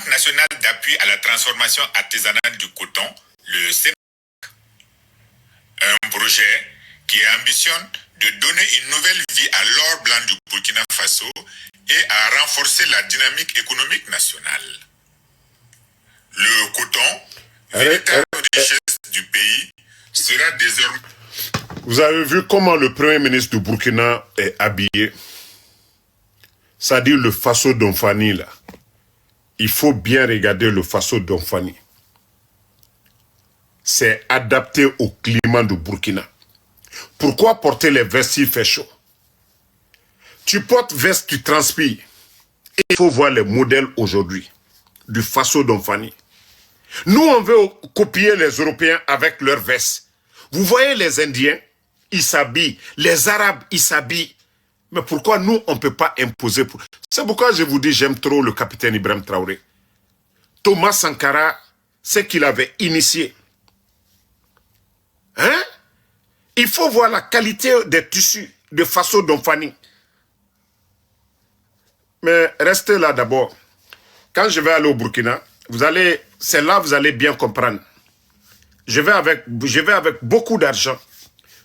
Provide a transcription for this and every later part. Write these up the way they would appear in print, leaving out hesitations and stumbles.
Banque nationale d'appui à la transformation artisanale du coton, le Sénégal, un projet qui ambitionne de donner une nouvelle vie à l'or blanc du Burkina Faso et à renforcer la dynamique économique nationale. Le coton, véritable richesse du pays, sera désormais... Vous avez vu comment le Premier ministre du Burkina est habillé? C'est-à-dire le Faso d'Onfani, là. Il faut bien regarder le Faso d'Onfani. C'est adapté au climat du Burkina. Pourquoi porter les vestes s'il fait chaud? Tu portes veste, tu transpires. Et il faut voir les modèles aujourd'hui du Faso d'Onfani. Nous, on veut copier les Européens avec leurs vestes. Vous voyez les Indiens, ils s'habillent. Les Arabes, ils s'habillent. Mais pourquoi nous, on ne peut pas imposer? C'est pourquoi je vous dis, j'aime trop le capitaine Ibrahim Traoré. Thomas Sankara, c'est qu'il avait initié. Hein? Il faut voir la qualité des tissus de Faso d'Onfani. Mais restez là d'abord. Quand je vais aller au Burkina, c'est là que vous allez bien comprendre. Je vais avec beaucoup d'argent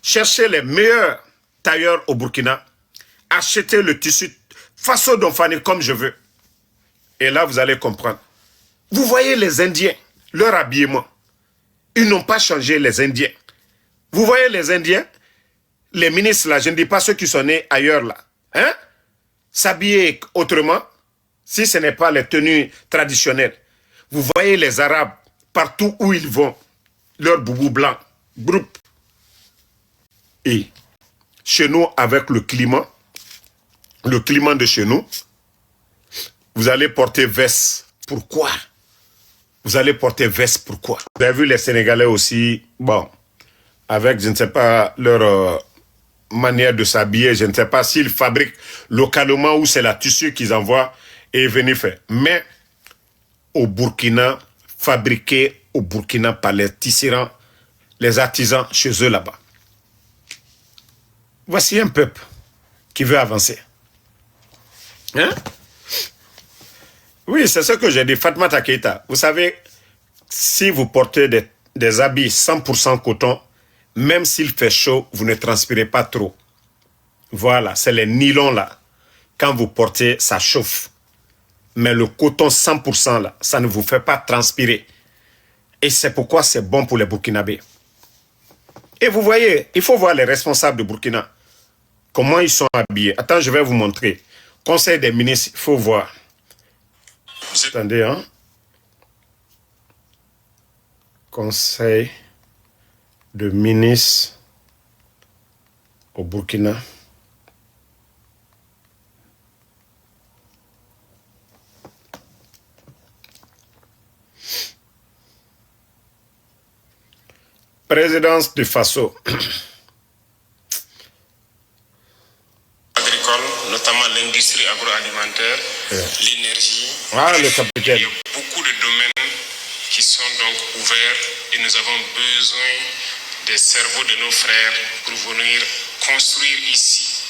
chercher les meilleurs tailleurs au Burkina, acheter le tissu Faso d'Onfani comme je veux. Et là, vous allez comprendre. Vous voyez les Indiens, leur habillement. Ils n'ont pas changé, les Indiens. Vous voyez les Indiens, les ministres là, je ne dis pas ceux qui sont nés ailleurs là, hein? S'habiller autrement, si ce n'est pas les tenues traditionnelles. Vous voyez les Arabes, partout où ils vont, leur boubou blanc, groupe. Et chez nous, avec le climat de chez nous, vous allez porter veste. Pourquoi? Vous allez porter veste, pourquoi? Vous avez vu les Sénégalais aussi, bon, avec, je ne sais pas, leur manière de s'habiller, je ne sais pas s'ils fabriquent localement ou c'est la tissu qu'ils envoient et venir faire. Mais au Burkina, fabriqué au Burkina par les tisserands, les artisans chez eux là-bas. Voici un peuple qui veut avancer. Hein? Oui, c'est ce que j'ai dit, Fatoumata Keïta. Vous savez, si vous portez des habits 100% coton, même s'il fait chaud, vous ne transpirez pas trop. Voilà, c'est les nylons là. Quand vous portez, ça chauffe. Mais le coton 100% là, ça ne vous fait pas transpirer. Et c'est pourquoi c'est bon pour les Burkinabés. Et vous voyez, il faut voir les responsables de Burkina. Comment ils sont habillés. Attends, je vais vous montrer. Conseil des ministres, il faut voir. Attendez, hein. Conseil de ministres au Burkina. Présidence du Faso. Agricole, notamment l'industrie agroalimentaire, l'énergie. Ah, le capitaine. Il y a beaucoup de domaines qui sont donc ouverts et nous avons besoin des cerveaux de nos frères pour venir construire ici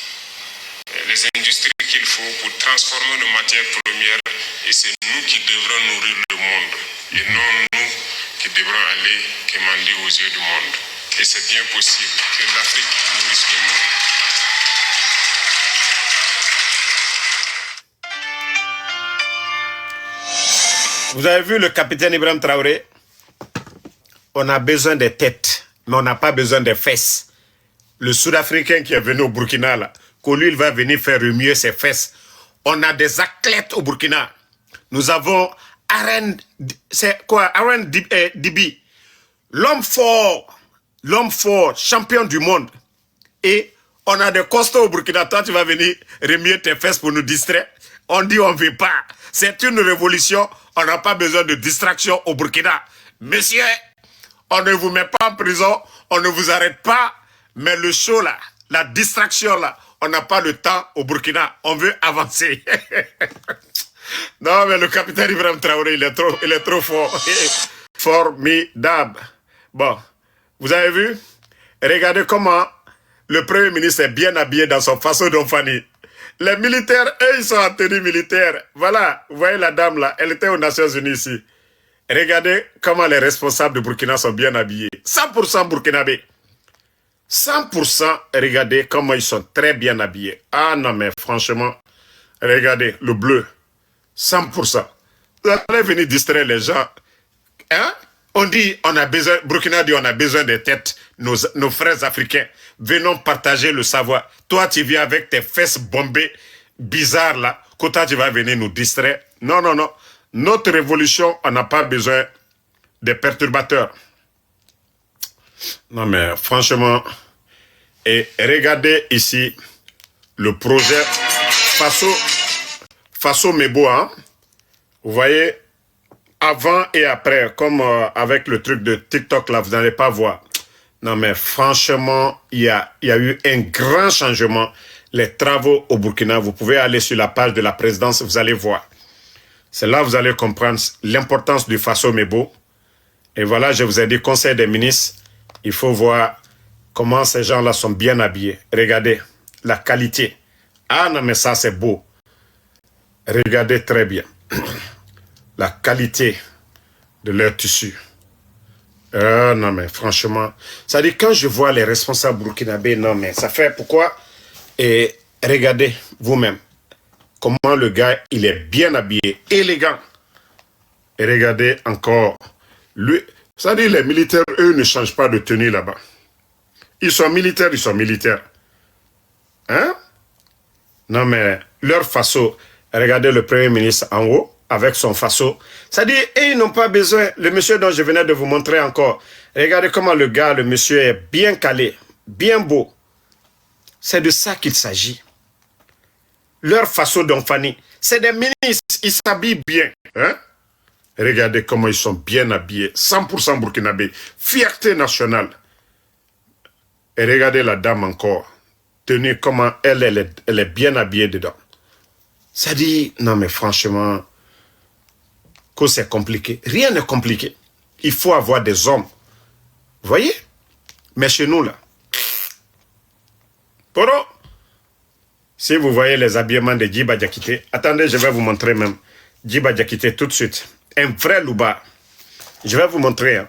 les industries qu'il faut pour transformer nos matières premières, et c'est nous qui devrons nourrir le monde et non nous qui devrons aller quémander aux yeux du monde. Et c'est bien possible que l'Afrique nourrisse le monde. Vous avez vu le capitaine Ibrahim Traoré? On a besoin des têtes, mais on n'a pas besoin des fesses. Le Sud-Africain qui est venu au Burkina, là, que lui, il va venir faire remuer ses fesses. On a des athlètes au Burkina. Nous avons Aaron Dibi, l'homme fort, champion du monde. Et on a des costauds au Burkina. Toi, tu vas venir remuer tes fesses pour nous distraire. On dit on ne veut pas. C'est une révolution. On n'a pas besoin de distraction au Burkina. Monsieur, on ne vous met pas en prison, on ne vous arrête pas. Mais le show là, la distraction là, on n'a pas le temps au Burkina. On veut avancer. Non, mais le capitaine Ibrahim Traoré, il est trop fort. Formidable. Bon, vous avez vu? Regardez comment le Premier ministre est bien habillé dans son Faso d'Onfani. Les militaires, eux, ils sont en tenue militaire. Voilà, vous voyez la dame là, elle était aux Nations Unies ici. Regardez comment les responsables de Burkina sont bien habillés. 100% burkinabés. 100%, regardez comment ils sont très bien habillés. Ah non, mais franchement, regardez, le bleu. 100%. Vous allez venir distraire les gens. Hein? On dit, on a besoin, Burkina dit, on a besoin des têtes, nos frères africains. Venons partager le savoir. Toi, tu viens avec tes fesses bombées, bizarres là. Quand tu vas venir nous distraire. Non, non, non. Notre révolution, on n'a pas besoin des perturbateurs. Non, mais franchement, et regardez ici le projet Faso Mebo, hein? Vous voyez, avant et après, comme avec le truc de TikTok là, vous n'allez pas voir. Non, mais franchement, il y a eu un grand changement. Les travaux au Burkina, vous pouvez aller sur la page de la présidence, vous allez voir. C'est là que vous allez comprendre l'importance du Faso Mebo. Et voilà, je vous ai dit, Conseil des ministres, il faut voir comment ces gens-là sont bien habillés. Regardez, la qualité. Ah non, mais ça, c'est beau. Regardez très bien. La qualité de leur tissu. Non, mais franchement, ça dit, quand je vois les responsables burkinabés, non, mais ça fait pourquoi? Et regardez vous-même comment le gars, il est bien habillé, élégant. Et regardez encore, lui, ça dit, les militaires, eux, ne changent pas de tenue là-bas. Ils sont militaires, ils sont militaires. Hein? Non, mais leur façon, regardez le Premier ministre en haut, avec son faso. Ça dit, et ils n'ont pas besoin, le monsieur dont je venais de vous montrer encore, regardez comment le gars, le monsieur est bien calé, bien beau. C'est de ça qu'il s'agit. Leur faso d'Onfani, c'est des ministres, ils s'habillent bien. Hein? Regardez comment ils sont bien habillés, 100% burkinabés, fierté nationale. Et regardez la dame encore, tenue comment elle est bien habillée dedans. Ça dit, non mais franchement, que c'est compliqué. Rien n'est compliqué. Il faut avoir des hommes. Vous voyez? Mais chez nous, là. Poro, si vous voyez les habillements de Djiba Diakité, attendez, je vais vous montrer même Djiba Diakité tout de suite. Un vrai louba. Je vais vous montrer hein,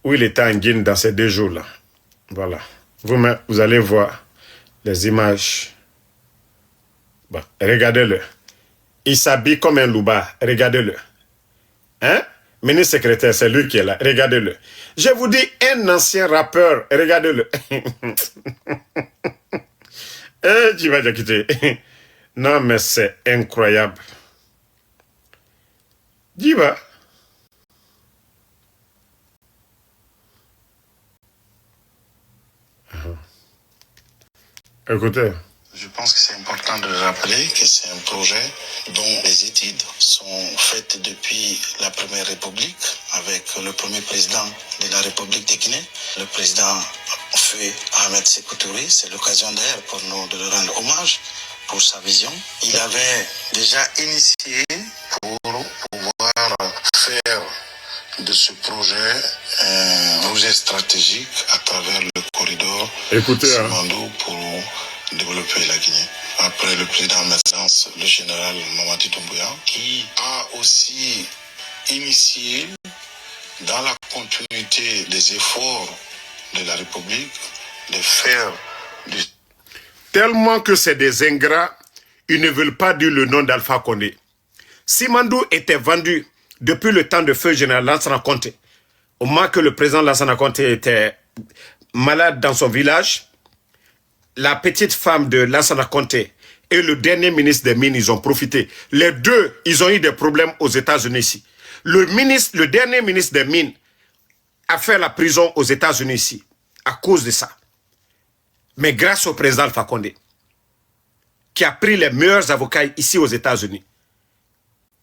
où il était en Guinée dans ces 2 jours-là. Voilà. Vous allez voir les images. Bon, regardez-le. Il s'habille comme un louba. Regardez-le. Hein? Ministre secrétaire, c'est lui qui est là. Regardez-le. Je vous dis, un ancien rappeur. Regardez-le. Tu vas te quitter. Non, mais c'est incroyable. Djiba. Écoutez. Je pense que c'est important de rappeler que c'est un projet dont les études sont faites depuis la Première République avec le premier président de la République de Guinée, le président Feu Ahmed Sékou Touré. C'est l'occasion d'ailleurs pour nous de lui rendre hommage pour sa vision. Il avait déjà initié pour pouvoir faire de ce projet un projet stratégique à travers le corridor Simandou pour développer la Guinée. Après le président en émergence, le général Mamadi Doumbouya, qui a aussi initié, dans la continuité des efforts de la République, de faire du... Tellement que c'est des ingrats, ils ne veulent pas dire le nom d'Alpha Condé. Simandou était vendu depuis le temps de feu général Lansana Conté. Au moment que le président Lansana Conté était malade dans son village, la petite femme de Lansana Conté et le dernier ministre des Mines, ils ont profité. Les deux, ils ont eu des problèmes aux États-Unis ici. Le dernier ministre des Mines a fait la prison aux États-Unis ici, à cause de ça. Mais grâce au président Alpha Condé, qui a pris les meilleurs avocats ici aux États-Unis,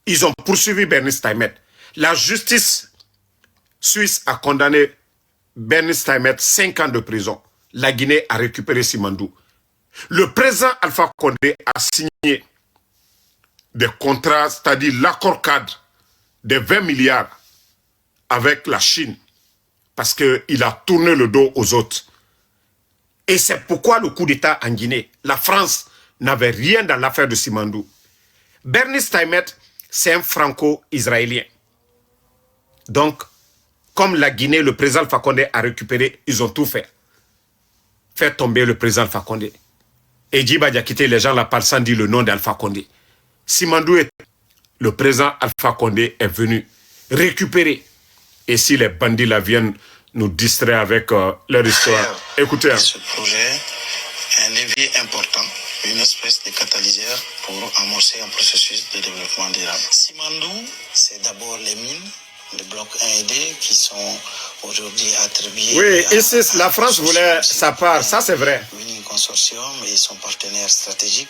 ils ont poursuivi Bernice Taïmet. La justice suisse a condamné Bernice Taïmet 5 ans de prison. La Guinée a récupéré Simandou. Le président Alpha Condé a signé des contrats, c'est-à-dire l'accord cadre de 20 milliards avec la Chine parce qu'il a tourné le dos aux autres. Et c'est pourquoi le coup d'État en Guinée, la France n'avait rien dans l'affaire de Simandou. Bernice Taimet, c'est un franco-israélien. Donc, comme la Guinée, le président Alpha Condé a récupéré, ils ont tout fait. Faire tomber le président Alpha Condé. Et Djiba Diakité, les gens la parlent sans dire le nom d'Alpha Condé. Simandou, le président Alpha Condé est venu récupérer. Et si les bandits là viennent nous distraire avec leur histoire. Écoutez. Ce projet est un levier important, une espèce de catalyseur pour amorcer un processus de développement durable. Simandou, c'est d'abord les mines, les blocs 1 et 2 qui sont aujourd'hui attribués. Oui, ici, la France voulait sa part, ça c'est vrai. Mining Consortium et son partenaire stratégique,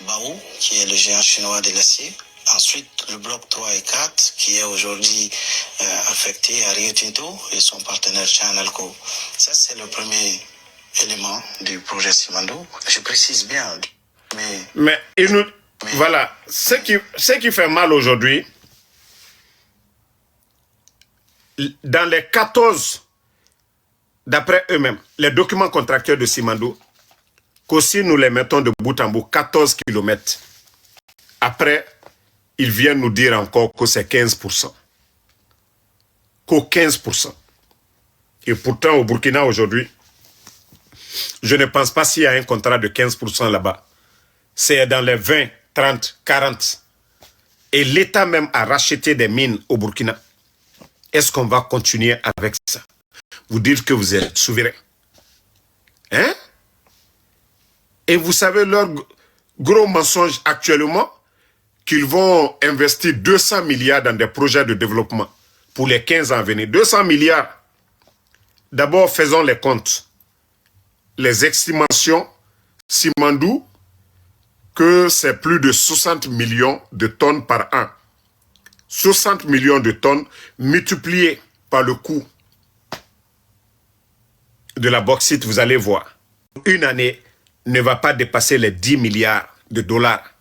Baou, qui est le géant chinois de l'acier. Ensuite, le bloc 3 et 4, qui est aujourd'hui affecté à Rio Tinto et son partenaire Chanalco. Ça, c'est le premier élément du projet Simandou. Je précise bien. Mais voilà, ce qui fait mal aujourd'hui, dans les 14, d'après eux-mêmes, les documents contractuels de Simandou, qu'aussi nous les mettons de bout en bout, 14 kilomètres. Après, ils viennent nous dire encore que c'est 15%. Qu'au 15%. Et pourtant, au Burkina aujourd'hui, je ne pense pas s'il y a un contrat de 15% là-bas. C'est dans les 20, 30, 40. Et l'État même a racheté des mines au Burkina. Est-ce qu'on va continuer avec ça? Vous dites que vous êtes souverain. Hein? Et vous savez leur gros mensonge actuellement? Qu'ils vont investir 200 milliards dans des projets de développement pour les 15 ans à venir. 200 milliards. D'abord, faisons les comptes. Les estimations, Simandou, que c'est plus de 60 millions de tonnes par an. 60 millions de tonnes multipliées par le coût de la bauxite, vous allez voir. Une année ne va pas dépasser les 10 milliards de dollars.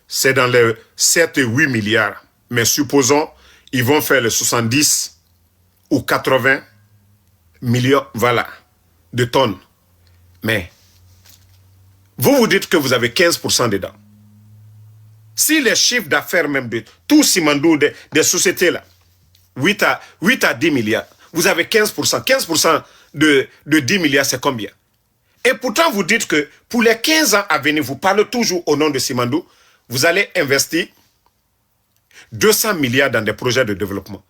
C'est dans les 7 et 8 milliards. Mais supposons, ils vont faire les 70 ou 80 millions, voilà, de tonnes. Mais, vous dites que vous avez 15% dedans. Si les chiffres d'affaires même de tout Simandou, des sociétés là, 8 à 10 milliards, vous avez 15%. 15% de 10 milliards, c'est combien? Et pourtant, vous dites que pour les 15 ans à venir, vous parlez toujours au nom de Simandou, vous allez investir 200 milliards dans des projets de développement.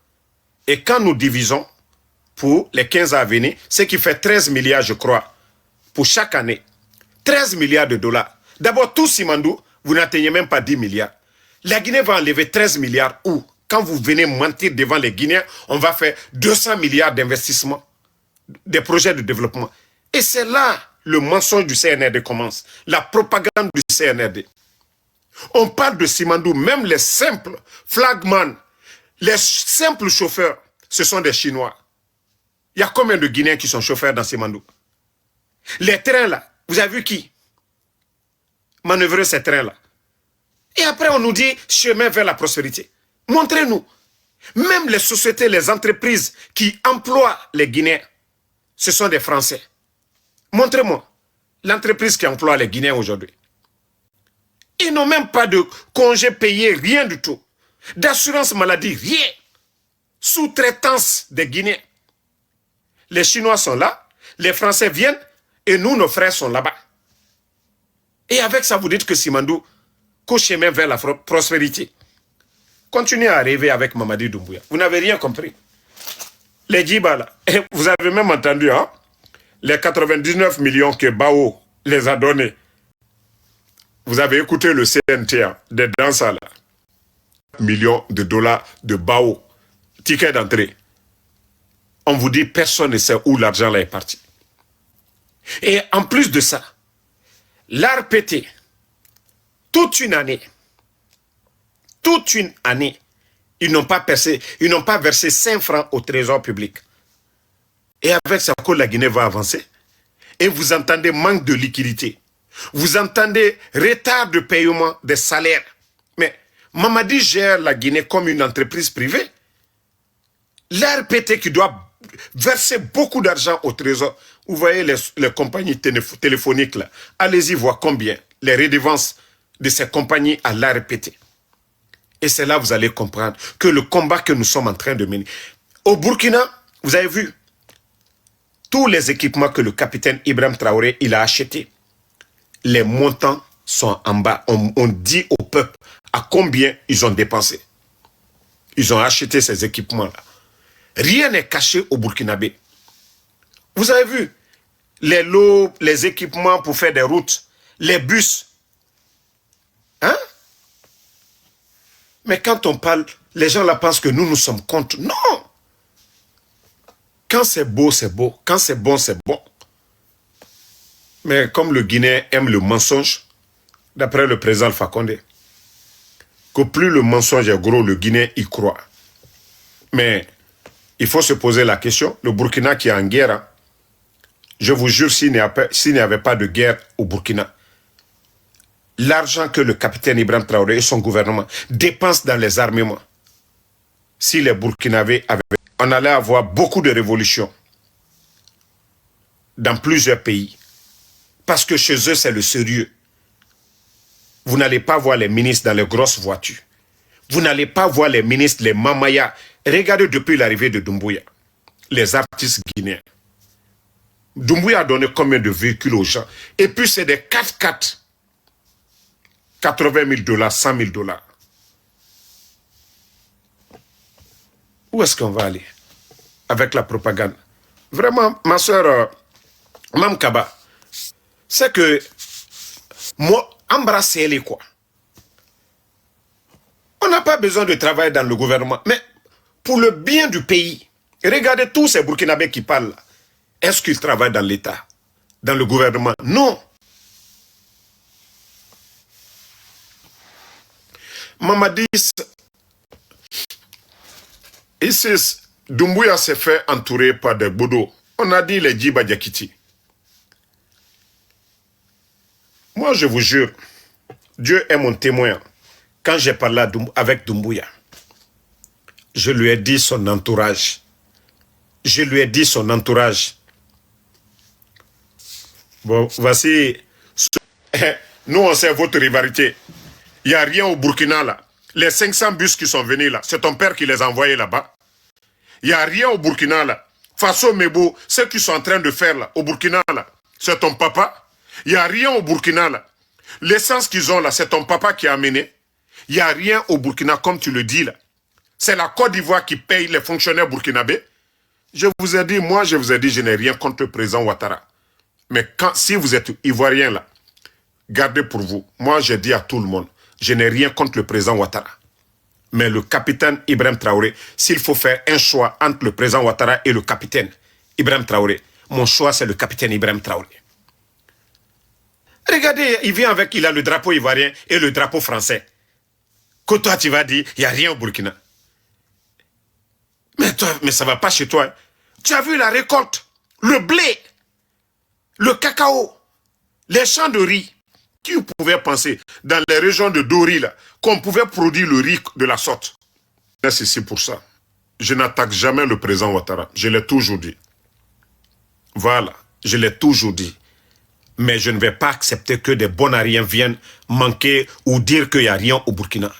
Et quand nous divisons pour les 15 ans à venir, ce qui fait 13 milliards, je crois, pour chaque année. 13 milliards de dollars. D'abord, tout Simandou, vous n'atteignez même pas 10 milliards. La Guinée va enlever 13 milliards où? Quand vous venez mentir devant les Guinéens, on va faire 200 milliards d'investissements, des projets de développement. Et c'est là le mensonge du CNRD commence, la propagande du CNRD. On parle de Simandou, même les simples flagman, les simples chauffeurs, ce sont des Chinois. Il y a combien de Guinéens qui sont chauffeurs dans Simandou? Les trains là, vous avez vu qui manœuvrer ces trains là? Et après on nous dit chemin vers la prospérité. Montrez-nous. Même les sociétés, les entreprises qui emploient les Guinéens, ce sont des Français. Montrez-moi l'entreprise qui emploie les Guinéens aujourd'hui. Ils n'ont même pas de congé payé, rien du tout. D'assurance maladie, rien. Sous-traitance des Guinéens. Les Chinois sont là, les Français viennent et nous, nos frères sont là-bas. Et avec ça, vous dites que Simandou, qu'au chemin vers la prospérité. Continuez à rêver avec Mamadi Doumbouya. Vous n'avez rien compris. Les Djiba, là, vous avez même entendu, hein, les 99 millions que Bao les a donnés. Vous avez écouté le CNTA des danseurs là. Millions de dollars de Bao. Ticket d'entrée. On vous dit, personne ne sait où l'argent là est parti. Et en plus de ça, l'ARPT, toute une année, ils n'ont pas versé 5 francs au trésor public. Et avec ça, que la Guinée va avancer. Et vous entendez manque de liquidité. Vous entendez retard de paiement des salaires. Mais Mamadi gère la Guinée comme une entreprise privée. L'ARPT qui doit versé beaucoup d'argent au trésor. Vous voyez les compagnies téléphoniques là. Allez-y voir combien les redevances de ces compagnies à la répéter. Et c'est là que vous allez comprendre que le combat que nous sommes en train de mener. Au Burkina, vous avez vu, tous les équipements que le capitaine Ibrahim Traoré il a achetés, les montants sont en bas. On dit au peuple à combien ils ont dépensé. Ils ont acheté ces équipements-là. Rien n'est caché au Burkinabé. Vous avez vu les lots, les équipements pour faire des routes, les bus. Hein? Mais quand on parle, les gens là pensent que nous sommes contre. Non! Quand c'est beau, c'est beau. Quand c'est bon, c'est bon. Mais comme le Guinéen aime le mensonge, d'après le président Alpha Condé, que plus le mensonge est gros, le Guinéen y croit. Mais il faut se poser la question, le Burkina qui est en guerre, hein, je vous jure, s'il n'y avait pas de guerre au Burkina, l'argent que le capitaine Ibrahim Traoré et son gouvernement dépensent dans les armements, si les Burkinabés avaient... On allait avoir beaucoup de révolutions dans plusieurs pays. Parce que chez eux, c'est le sérieux. Vous n'allez pas voir les ministres dans les grosses voitures. Vous n'allez pas voir les ministres, les mamayas. Regardez depuis l'arrivée de Doumbouya, les artistes guinéens. Doumbouya a donné combien de véhicules aux gens? Et puis c'est des 4x4. 80 000 $, 100 000 $. Où est-ce qu'on va aller avec la propagande? Vraiment, ma soeur Mam Kaba, c'est que moi, embrassez-les quoi. On n'a pas besoin de travailler dans le gouvernement, mais pour le bien du pays, regardez tous ces Burkinabés qui parlent. Est-ce qu'ils travaillent dans l'État, dans le gouvernement? Non. Mamadis, ici, Doumbouya s'est fait entourer par des Bodo. On a dit les Djiba Diakiti. Moi, je vous jure, Dieu est mon témoin. Quand j'ai parlé avec Doumbouya, je lui ai dit son entourage. Je lui ai dit son entourage. Bon, voici. Nous, on sait votre rivalité. Il n'y a rien au Burkina là. Les 500 bus qui sont venus là, c'est ton père qui les a envoyés là-bas. Il n'y a rien au Burkina là. Faso Mebo, ce qu'ils sont en train de faire là, au Burkina là, c'est ton papa. Il n'y a rien au Burkina là. L'essence qu'ils ont là, c'est ton papa qui a amené. Il n'y a rien au Burkina comme tu le dis là. C'est la Côte d'Ivoire qui paye les fonctionnaires burkinabés. Je vous ai dit, moi je vous ai dit, je n'ai rien contre le président Ouattara. Mais si vous êtes Ivoirien là, gardez pour vous. Moi j'ai dit à tout le monde, je n'ai rien contre le président Ouattara. Mais le capitaine Ibrahim Traoré, s'il faut faire un choix entre le président Ouattara et le capitaine Ibrahim Traoré, mon choix c'est le capitaine Ibrahim Traoré. Regardez, il vient avec, il a le drapeau ivoirien et le drapeau français. Que toi tu vas dire, il n'y a rien au Burkina. Mais ça ne va pas chez toi. Hein. Tu as vu la récolte, le blé, le cacao, les champs de riz. Qui pouvait penser dans les régions de Dori là qu'on pouvait produire le riz de la sorte? C'est ici pour ça. Je n'attaque jamais le président Ouattara. Je l'ai toujours dit. Voilà, je l'ai toujours dit. Mais je ne vais pas accepter que des bonariens viennent manquer ou dire qu'il n'y a rien au Burkina.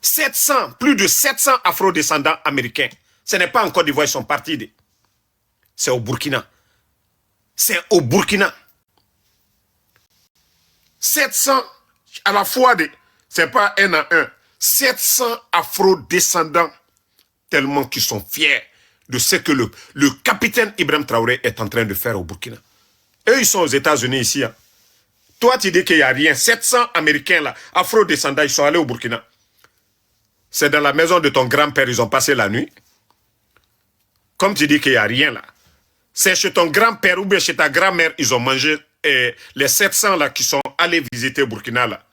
700, plus de 700 afro-descendants américains. Ce n'est pas en Côte d'Ivoire, ils sont partis. C'est au Burkina. C'est au Burkina. 700 à la fois, c'est pas un à un. 700 afro-descendants, tellement qu'ils sont fiers de ce que le capitaine Ibrahim Traoré est en train de faire au Burkina. Eux, ils sont aux États-Unis ici. Hein. Toi, tu dis qu'il n'y a rien. 700 Américains, là, afro-descendants, ils sont allés au Burkina. C'est dans la maison de ton grand-père, ils ont passé la nuit. Comme tu dis qu'il n'y a rien là. C'est chez ton grand-père ou bien chez ta grand-mère, ils ont mangé les 700 là qui sont allés visiter Burkina là.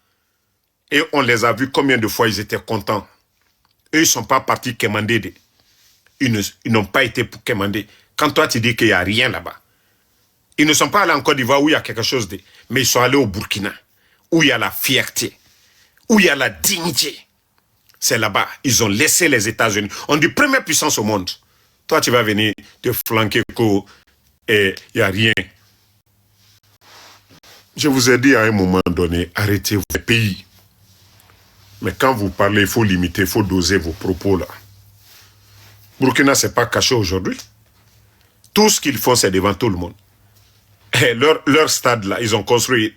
Et on les a vus combien de fois ils étaient contents. Eux, ils ne sont pas partis quémander. Ils n'ont pas été pour quémander. Quand toi, tu dis qu'il n'y a rien là-bas. Ils ne sont pas allés en Côte d'Ivoire où il y a quelque chose de... Mais ils sont allés au Burkina, où il y a la fierté, où il y a la dignité. C'est là-bas. Ils ont laissé les États-Unis. On dit première puissance au monde. Toi, tu vas venir te flanquer et il n'y a rien. Je vous ai dit à un moment donné, arrêtez vos pays. Mais quand vous parlez, il faut limiter, il faut doser vos propos là. Burkina, ce n'est pas caché aujourd'hui. Tout ce qu'ils font, c'est devant tout le monde. Et leur stade là, ils ont construit,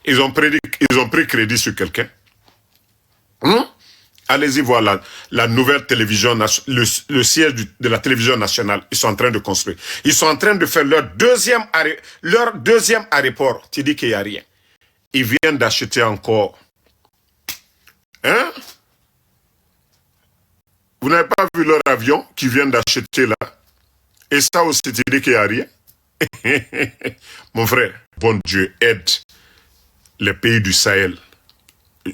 ils ont pris crédit sur quelqu'un. Allez-y voir la nouvelle télévision, le siège de la télévision nationale. Ils sont en train de construire. Ils sont en train de faire leur deuxième aéroport. Tu dis qu'il n'y a rien. Ils viennent d'acheter encore. Hein? Vous n'avez pas vu leur avion qu'ils viennent d'acheter là? Et ça aussi, tu dis qu'il n'y a rien? Mon frère, bon Dieu, aide les pays du Sahel.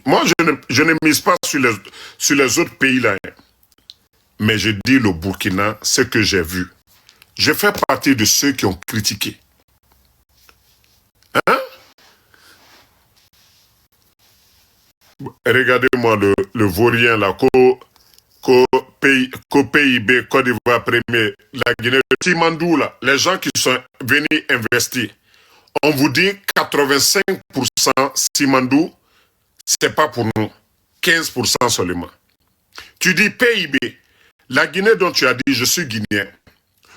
Moi, je ne mise pas sur les autres pays là. Mais je dis le Burkina, ce que j'ai vu. Je fais partie de ceux qui ont critiqué. Hein? Regardez-moi le vaurien là, qu'au PIB, Côte d'Ivoire premier, la Guinée, Simandou là, les gens qui sont venus investir. On vous dit 85% Simandou, c'est pas pour nous. 15% seulement. Tu dis PIB. La Guinée dont tu as dit, je suis guinéen.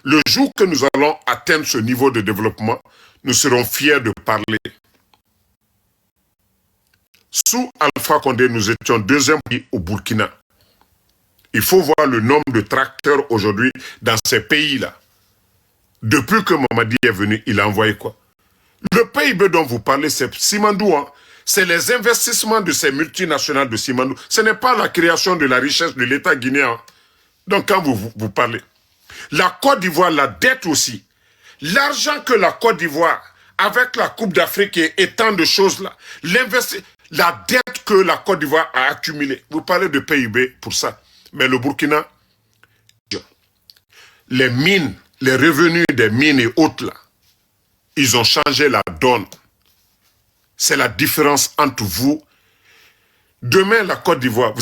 Le jour que nous allons atteindre ce niveau de développement, nous serons fiers de parler. Sous Alpha Condé, nous étions deuxième pays au Burkina. Il faut voir le nombre de tracteurs aujourd'hui dans ces pays-là. Depuis que Mamadi est venu, il a envoyé quoi? Le PIB dont vous parlez, c'est Simandou. Hein? C'est les investissements de ces multinationales de Simandou. Ce n'est pas la création de la richesse de l'État guinéen. Hein? Donc quand vous parlez, la Côte d'Ivoire, la dette aussi, l'argent que la Côte d'Ivoire, avec la Coupe d'Afrique et tant de choses là, la dette que la Côte d'Ivoire a accumulée, vous parlez de PIB pour ça. Mais le Burkina, les mines, les revenus des mines et autres là, ils ont changé la donne. C'est la différence entre vous. Demain, la Côte d'Ivoire,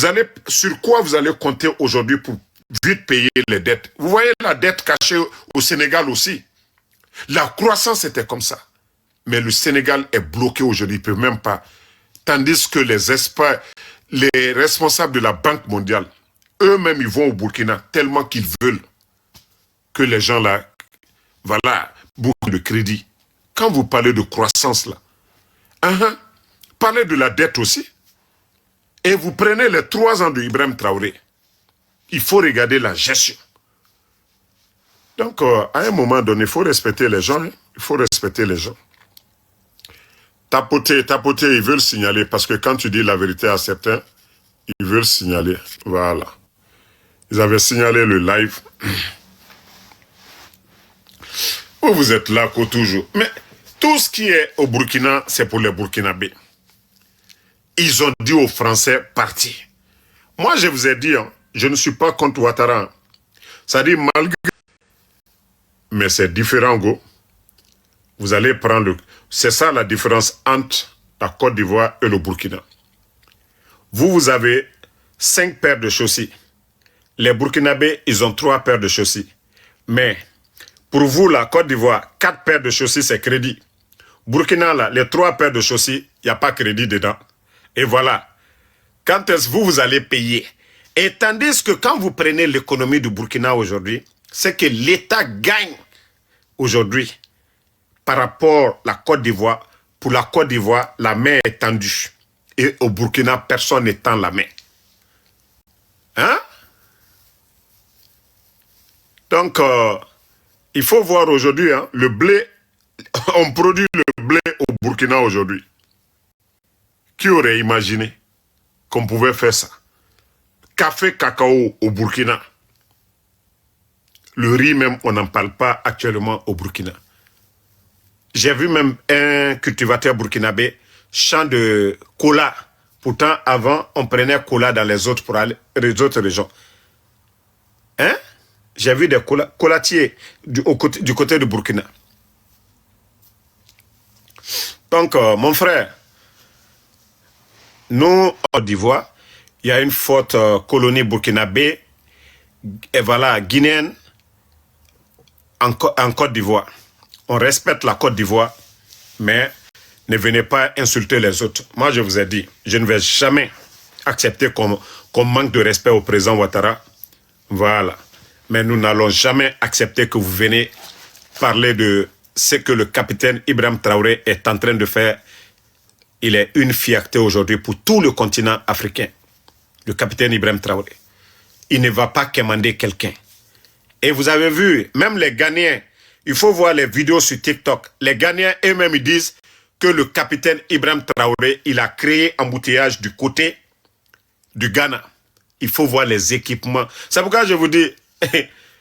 sur quoi vous allez compter aujourd'hui pour vite payer les dettes? Vous voyez la dette cachée au Sénégal aussi. La croissance était comme ça. Mais le Sénégal est bloqué aujourd'hui, il ne peut même pas. Tandis que les responsables de la Banque mondiale, eux-mêmes, ils vont au Burkina tellement qu'ils veulent que les gens là, voilà, beaucoup de crédit. Quand vous parlez de croissance là, parlez de la dette aussi. Et vous prenez les 3 ans de Ibrahim Traoré. Il faut regarder la gestion. Donc, à un moment donné, il faut respecter les gens. Hein? Il faut respecter les gens. Tapoter, ils veulent signaler. Parce que quand tu dis la vérité à certains, ils veulent signaler. Voilà. Ils avaient signalé le live. Vous êtes là, toujours. Mais tout ce qui est au Burkina, c'est pour les Burkinabés. Ils ont dit aux Français, parti. Moi, je vous ai dit, hein, je ne suis pas contre Ouattara. Ça dit, malgré... Mais c'est différent, go. Vous allez prendre... C'est ça la différence entre la Côte d'Ivoire et le Burkina. Vous avez 5 paires de chaussures. Les Burkinabés, ils ont 3 paires de chaussures. Mais... Pour vous, la Côte d'Ivoire, 4 paires de chaussures, c'est crédit. Burkina, là, les 3 paires de chaussures, il n'y a pas crédit dedans. Et voilà. Quand est-ce que vous allez payer? Et tandis que quand vous prenez l'économie du Burkina aujourd'hui, c'est que l'État gagne aujourd'hui par rapport à la Côte d'Ivoire. Pour la Côte d'Ivoire, la main est tendue. Et au Burkina, personne ne tend la main. Hein? Donc... il faut voir aujourd'hui, hein, le blé, on produit le blé au Burkina aujourd'hui. Qui aurait imaginé qu'on pouvait faire ça? Café, cacao au Burkina. Le riz même, on n'en parle pas actuellement au Burkina. J'ai vu même un cultivateur burkinabé, champ de cola. Pourtant, avant, on prenait cola dans les autres autres régions. Hein? J'ai vu des colatiers du côté du Burkina. Donc, mon frère, nous, en Côte d'Ivoire, il y a une forte colonie burkinabé, et voilà, guinéenne, en Côte d'Ivoire. On respecte la Côte d'Ivoire, mais ne venez pas insulter les autres. Moi, je vous ai dit, je ne vais jamais accepter qu'on manque de respect au président Ouattara. Voilà. Mais nous n'allons jamais accepter que vous venez parler de ce que le capitaine Ibrahim Traoré est en train de faire. Il est une fierté aujourd'hui pour tout le continent africain. Le capitaine Ibrahim Traoré. Il ne va pas commander quelqu'un. Et vous avez vu, même les Ghanéens, il faut voir les vidéos sur TikTok. Les Ghanéens eux-mêmes disent que le capitaine Ibrahim Traoré, il a créé embouteillage du côté du Ghana. Il faut voir les équipements. C'est pourquoi je vous dis,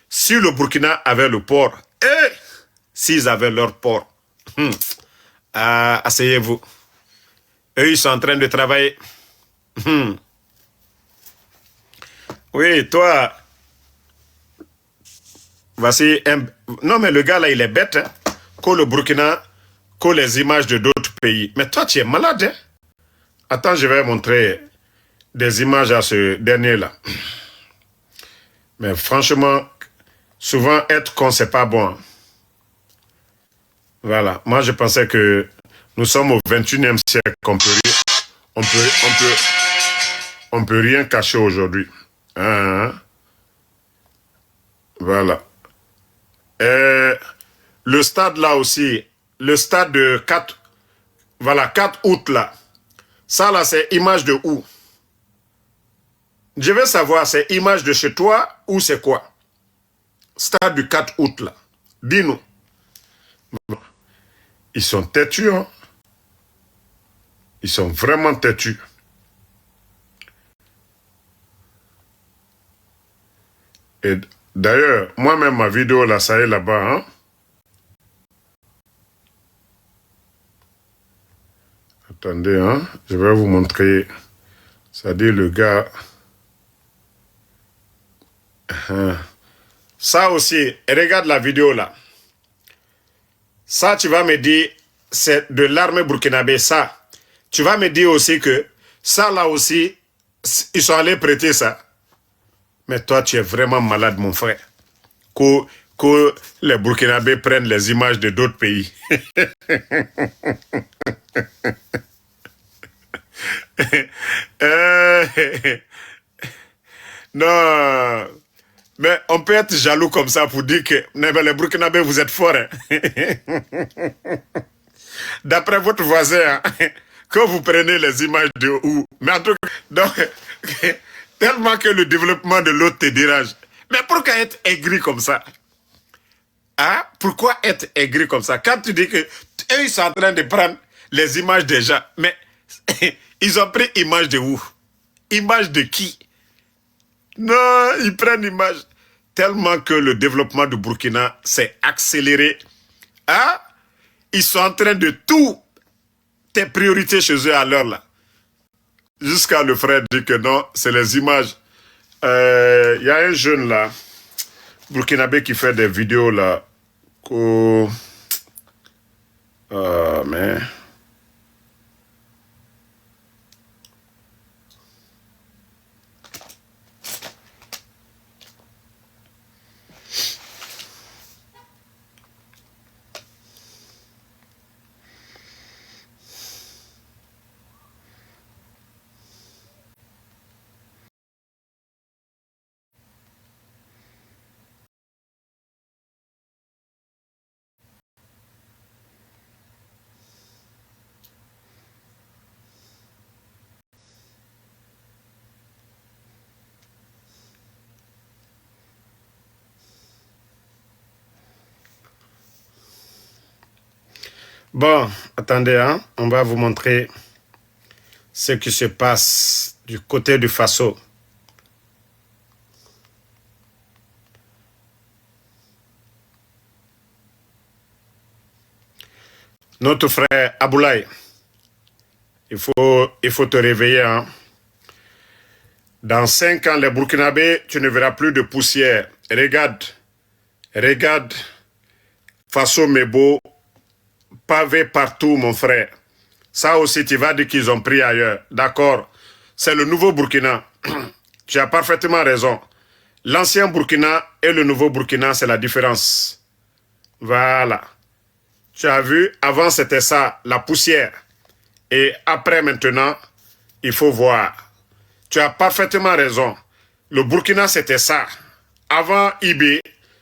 si le Burkina avait le port, s'ils avaient leur port, asseyez-vous. Eux, ils sont en train de travailler. Oui, toi, voici un... Non, mais le gars là, il est bête. Hein? Que le Burkina, que les images de d'autres pays. Mais toi, tu es malade. Hein? Attends, je vais montrer des images à ce dernier-là. Mais franchement, souvent, être con, c'est pas bon. Voilà. Moi, je pensais que nous sommes au 21e siècle. On peut rien cacher aujourd'hui. Voilà. Le stade là aussi, le stade de 4, voilà, 4 août là. Ça là, c'est image de où? Je veux savoir, c'est image de chez toi ou c'est quoi? Stade du 4 août là. Dis-nous. Ils sont têtus, hein? Ils sont vraiment têtus. Et d'ailleurs, moi-même, ma vidéo là, ça est là-bas, hein? Attendez, hein? Je vais vous montrer. C'est-à-dire le gars... Ça aussi, regarde la vidéo là. Ça, tu vas me dire, c'est de l'armée burkinabé, ça. Tu vas me dire aussi que ça là aussi, ils sont allés prêter ça. Mais toi, tu es vraiment malade, mon frère. Que les Burkinabés prennent les images de d'autres pays. Non. Mais on peut être jaloux comme ça pour dire que les Burkinabés, vous êtes forts. Hein? D'après votre voisin, hein, que vous prenez les images de où. Mais en tout cas, donc, tellement que le développement de l'autre te dérange. Mais pourquoi être aigri comme ça? Hein? Pourquoi être aigri comme ça? Quand tu dis que eux, ils sont en train de prendre les images des gens, mais ils ont pris image de où? Image de qui? Non, ils prennent image. Tellement que le développement du Burkina s'est accéléré. Hein? Ils sont en train de tout tes priorités chez eux à l'heure là. Jusqu'à le frère dit que non, c'est les images. Il y a un jeune là, burkinabé qui fait des vidéos là. Mais... Bon, attendez, hein? On va vous montrer ce qui se passe du côté du Faso. Notre frère Aboulaye, il faut te réveiller. Hein? Dans 5 ans, les Burkinabés, tu ne verras plus de poussière. Regarde, Faso Mebo, pavé partout, mon frère. Ça aussi, tu vas dire qu'ils ont pris ailleurs. D'accord. C'est le nouveau Burkina. Tu as parfaitement raison. L'ancien Burkina et le nouveau Burkina, c'est la différence. Voilà. Tu as vu, avant c'était ça, la poussière. Et après maintenant, il faut voir. Tu as parfaitement raison. Le Burkina, c'était ça. Avant IB,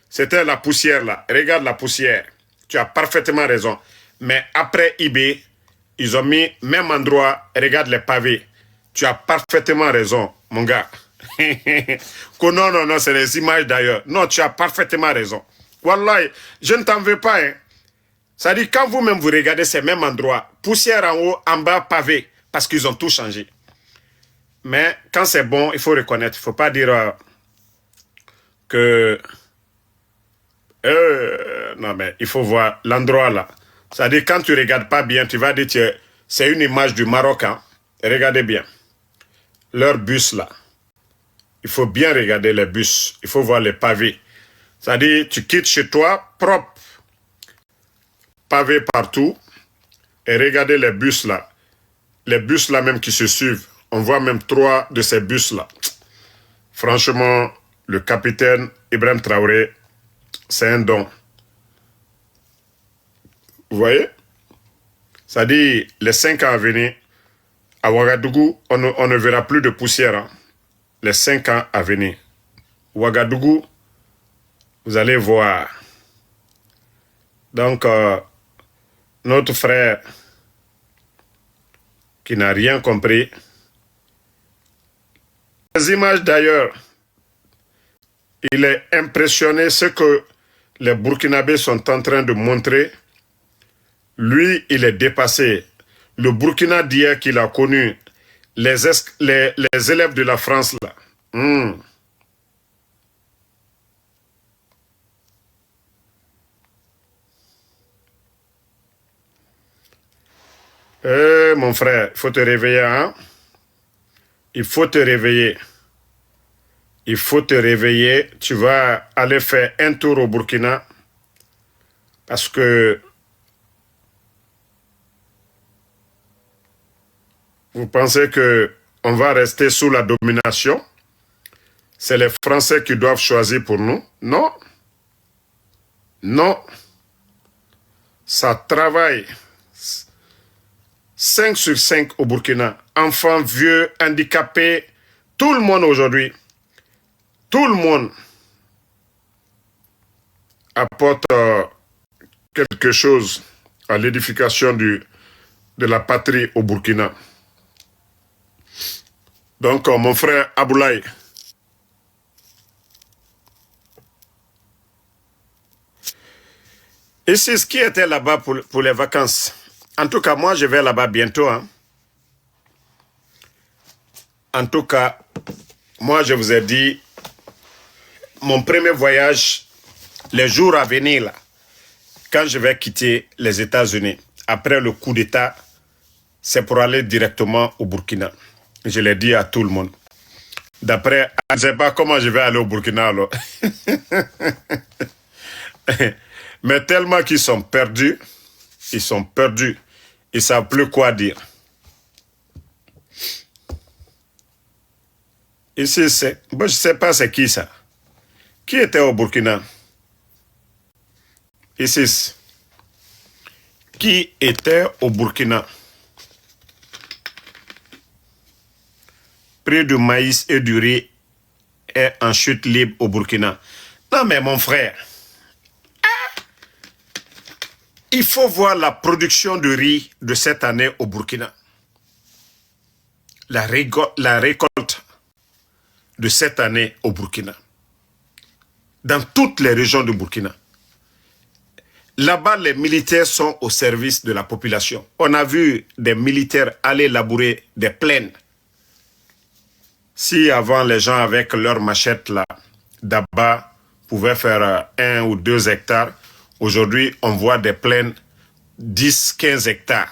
c'était la poussière là. Regarde la poussière. Tu as parfaitement raison. Mais après IB, ils ont mis même endroit. Regarde les pavés. Tu as parfaitement raison, mon gars. Non, non, non, c'est les images d'ailleurs. Non, tu as parfaitement raison. Wallah, je ne t'en veux pas. Hein. Ça dit, quand vous-même vous regardez ces mêmes endroits, poussière en haut, en bas, pavé, parce qu'ils ont tout changé. Mais quand c'est bon, il faut reconnaître. Il ne faut pas dire que... non, mais il faut voir l'endroit là. Ça dit, quand tu ne regardes pas bien, tu vas dire que c'est une image du Maroc. Hein. Regardez bien. Leur bus là. Il faut bien regarder les bus. Il faut voir les pavés. Ça dit, tu quittes chez toi, propre. Pavés partout. Et regardez les bus là. Les bus là même qui se suivent. On voit même 3 de ces bus là. Franchement, le capitaine Ibrahim Traoré, c'est un don. Vous voyez? Ça dit, les 5 ans à venir, à Ouagadougou, on ne verra plus de poussière. Hein. Les 5 ans à venir. Ouagadougou, vous allez voir. Donc, notre frère qui n'a rien compris. Les images d'ailleurs, il est impressionné ce que les Burkinabés sont en train de montrer. Lui, il est dépassé. Le Burkina d'hier qu'il a connu, les élèves de la France là. Mon frère, il faut te réveiller, hein? Il faut te réveiller. Il faut te réveiller. Tu vas aller faire un tour au Burkina. Parce que vous pensez qu'on va rester sous la domination? C'est les Français qui doivent choisir pour nous? Non. Non. Ça travaille. 5 sur 5 au Burkina. Enfants, vieux, handicapés, tout le monde aujourd'hui. Tout le monde apporte quelque chose à l'édification de la patrie au Burkina. Donc, mon frère Aboulaye, et c'est ce qui était là-bas pour les vacances. En tout cas, moi, je vais là-bas bientôt. Hein. En tout cas, moi, je vous ai dit, mon premier voyage, les jours à venir, là, quand je vais quitter les États-Unis, après le coup d'État, c'est pour aller directement au Burkina. Je l'ai dit à tout le monde. D'après, je ne sais pas comment je vais aller au Burkina, alors. Mais tellement qu'ils sont perdus, ils sont perdus. Ils ne savent plus quoi dire. Ici, bon, je ne sais pas c'est qui ça. Qui était au Burkina? Ici. Qui était au Burkina? Prix du maïs et du riz est en chute libre au Burkina. Non mais mon frère, il faut voir la production de riz de cette année au Burkina. La récolte de cette année au Burkina. Dans toutes les régions du Burkina. Là-bas, les militaires sont au service de la population. On a vu des militaires aller labourer des plaines. Si avant, les gens avec leurs machettes là, d'abord, pouvaient faire 1 ou 2 hectares, aujourd'hui, on voit des plaines 10, 15 hectares.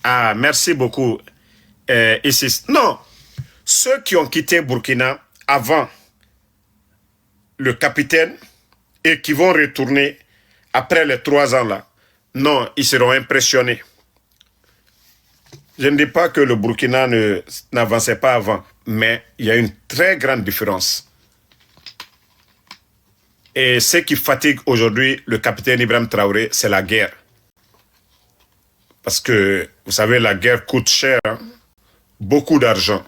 Ah, merci beaucoup, Isis. Non, ceux qui ont quitté Burkina avant le capitaine et qui vont retourner après les 3 ans là, non, ils seront impressionnés. Je ne dis pas que le Burkina n'avançait pas avant, mais il y a une très grande différence. Et ce qui fatigue aujourd'hui le capitaine Ibrahim Traoré, c'est la guerre. Parce que, vous savez, la guerre coûte cher, hein? Beaucoup d'argent.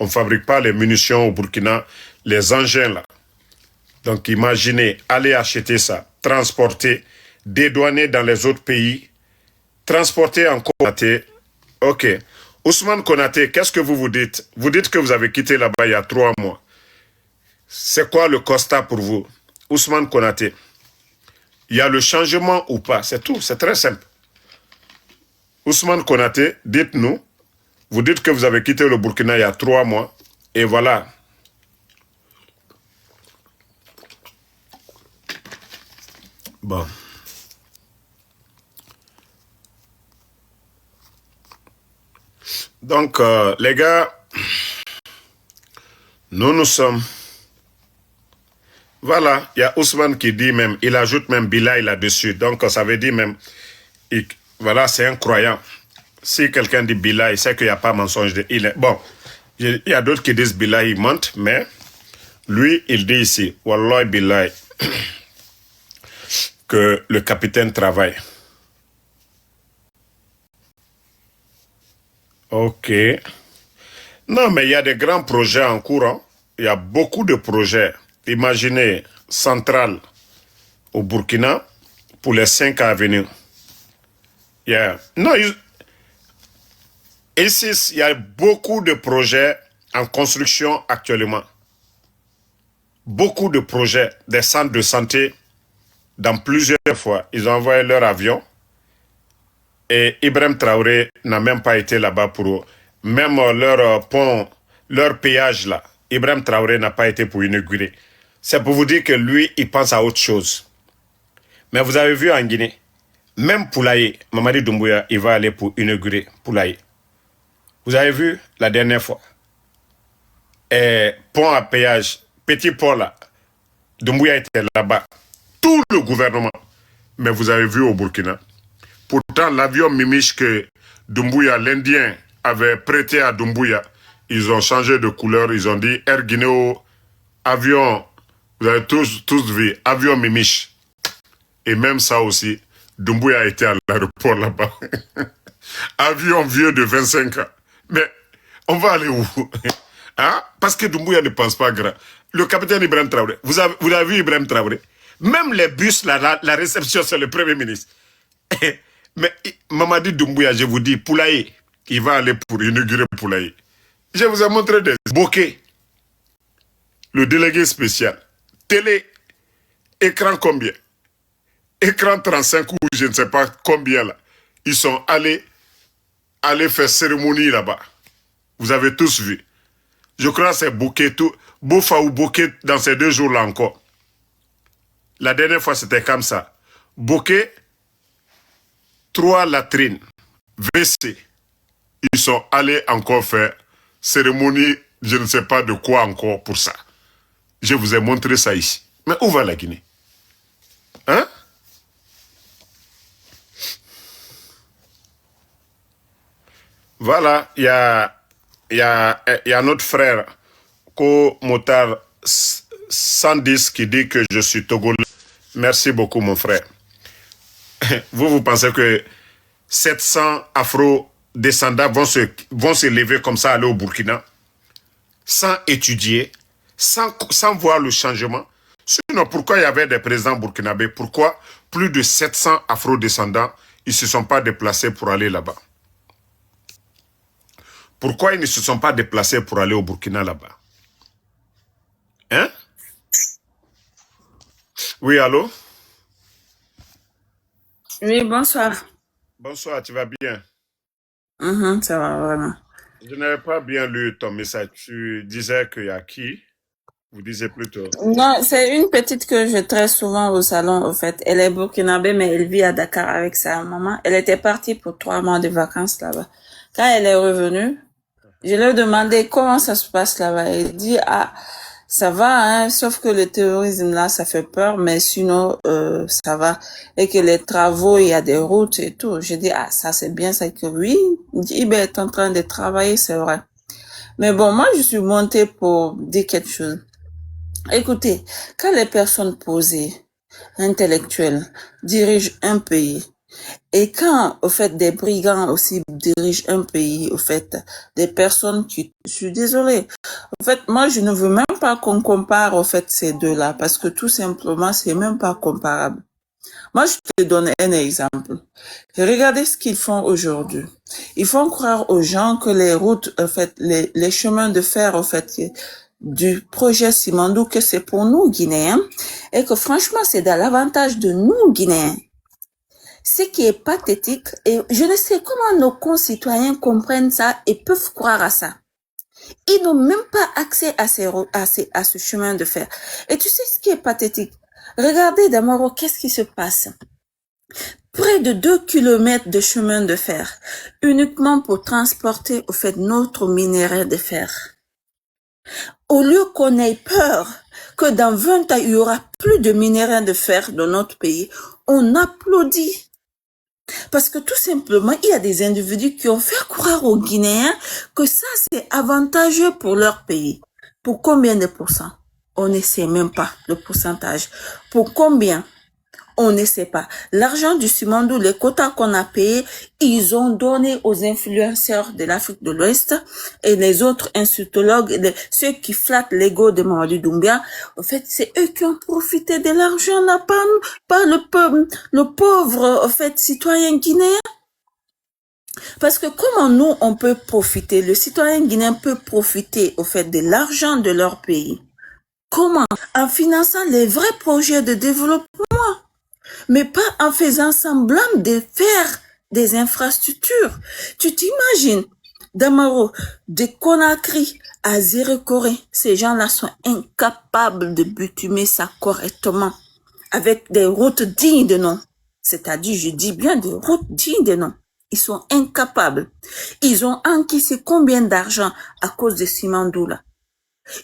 On ne fabrique pas les munitions au Burkina, les engins là. Donc imaginez, aller acheter ça, transporter, dédouaner dans les autres pays, transporter en Konaté. Ok. Ousmane Konaté, qu'est-ce que vous dites? Vous dites que vous avez quitté là-bas il y a 3 mois. C'est quoi le constat pour vous? Ousmane Konaté, il y a le changement ou pas? C'est tout, c'est très simple. Ousmane Konaté, dites-nous, vous dites que vous avez quitté le Burkina il y a 3 mois, et voilà. Bon. Donc, les gars, nous sommes... Voilà, il y a Ousmane qui dit même, il ajoute même Bilal là-dessus. Donc, ça veut dire même, voilà, c'est un croyant. Si quelqu'un dit Bilal, il sait qu'il n'y a pas mensonge. Bon, il y a d'autres qui disent Bilal, il ment, mais lui, il dit ici, Wallah Bilal, que le capitaine travaille. Ok. Non, mais il y a des grands projets en cours. Hein. Il y a beaucoup de projets. Imaginez, centrale au Burkina pour les 5 ans à venir. Yeah. Non, ici, il y a beaucoup de projets en construction actuellement. Beaucoup de projets, des centres de santé dans plusieurs fois. Ils ont envoyé leur avion et Ibrahim Traoré n'a même pas été là-bas pour eux. Même leur pont, leur péage là, Ibrahim Traoré n'a pas été pour inaugurer. C'est pour vous dire que lui, il pense à autre chose. Mais vous avez vu en Guinée, même Poulaye, Mamadi Doumbouya, il va aller pour inaugurer Poulaye. Vous avez vu la dernière fois. Et pont à péage, petit pont là, Doumbouya était là-bas. Tout le gouvernement. Mais vous avez vu au Burkina. Pourtant, l'avion Mimiche que Doumbouya, l'Indien, avait prêté à Doumbouya, ils ont changé de couleur. Ils ont dit Air Guinéo, avion, vous avez tous vu, avion Mimiche. Et même ça aussi, Doumbouya a été à l'aéroport là-bas. Avion vieux de 25 ans. Mais on va aller où? Hein? Parce que Doumbouya ne pense pas grand. Le capitaine Ibrahim Traoré, vous avez vu Ibrahim Traoré? Même les bus, la réception, c'est le Premier ministre. Mais Mamadi Doumbouya, je vous dis, Poulaye, il va aller pour inaugurer Poulaye. Je vous ai montré des bokeh. Le délégué spécial. Télé, écran combien? Écran 35 ou je ne sais pas combien là. Ils sont allés faire cérémonie là-bas. Vous avez tous vu. Je crois que c'est bokeh tout. Bofa ou bokeh dans ces 2 jours-là encore. La dernière fois, c'était comme ça. Bokeh, 3 latrines, WC. Ils sont allés encore faire cérémonie, je ne sais pas de quoi encore pour ça. Je vous ai montré ça ici. Mais où va la Guinée? Hein? Voilà, il y a notre frère, Ko Motar 110, qui dit que je suis togolais. Merci beaucoup, mon frère. Vous pensez que 700 afro-descendants vont se lever comme ça, aller au Burkina, sans étudier, sans voir le changement? Sinon, pourquoi il y avait des présidents burkinabés? Pourquoi plus de 700 afro-descendants, ils ne se sont pas déplacés pour aller là-bas? Pourquoi ils ne se sont pas déplacés pour aller au Burkina là-bas? Hein? Oui, allô? Oui, bonsoir. Bonsoir, tu vas bien? Ça va vraiment. Je n'avais pas bien lu ton message. Tu disais qu'il y a qui? Vous disiez plutôt. Non, c'est une petite que je traite souvent au salon, au fait. Elle est burkinabé, mais elle vit à Dakar avec sa maman. Elle était partie pour 3 mois de vacances là-bas. Quand elle est revenue, je lui ai demandé comment ça se passe là-bas. Elle dit, ah, ça va, hein, sauf que le terrorisme là, ça fait peur, mais sinon, ça va. Et que les travaux, il y a des routes et tout. Je dis, ah, ça c'est bien, ça que oui. Il dit, ben, est en train de travailler, c'est vrai. Mais bon, moi, je suis montée pour dire quelque chose. Écoutez, quand les personnes posées, intellectuelles, dirigent un pays, et quand, au fait, des brigands aussi dirigent un pays, au fait, des personnes qui, je suis désolée. En fait, moi, je ne veux même pas qu'on compare, au fait, ces deux-là, parce que tout simplement, c'est même pas comparable. Moi, je te donne un exemple. Regardez ce qu'ils font aujourd'hui. Ils font croire aux gens que les routes, en fait, les chemins de fer, en fait, du projet Simandou, que c'est pour nous, Guinéens, et que franchement, c'est à l'avantage de nous, Guinéens. Ce qui est pathétique, et je ne sais comment nos concitoyens comprennent ça et peuvent croire à ça. Ils n'ont même pas accès à ce chemin de fer. Et tu sais ce qui est pathétique? Regardez d'abord qu'est-ce qui se passe. Près de 2 kilomètres de chemin de fer, uniquement pour transporter, au fait, notre minerai de fer. Au lieu qu'on ait peur que dans 20 ans, il y aura plus de minerai de fer dans notre pays, on applaudit. Parce que tout simplement, il y a des individus qui ont fait croire aux Guinéens que ça, c'est avantageux pour leur pays. Pour combien de pourcents? On ne sait même pas le pourcentage. Pour combien? On ne sait pas. L'argent du Simandou, les quotas qu'on a payés, ils ont donné aux influenceurs de l'Afrique de l'Ouest et les autres insultologues, ceux qui flattent l'ego de Mamadi Doumbia. En fait, c'est eux qui ont profité de l'argent, là, pas le pauvre, en fait, citoyen guinéen. Parce que comment nous, on peut profiter, le citoyen guinéen peut profiter, au fait, de l'argent de leur pays. Comment? En finançant les vrais projets de développement. Mais pas en faisant semblant de faire des infrastructures. Tu t'imagines, Damaro, de Conakry à Zérekoré, ces gens-là sont incapables de bitumer ça correctement, avec des routes dignes de nom. C'est-à-dire, je dis bien des routes dignes de nom. Ils sont incapables. Ils ont encaissé combien d'argent à cause de Simandou là?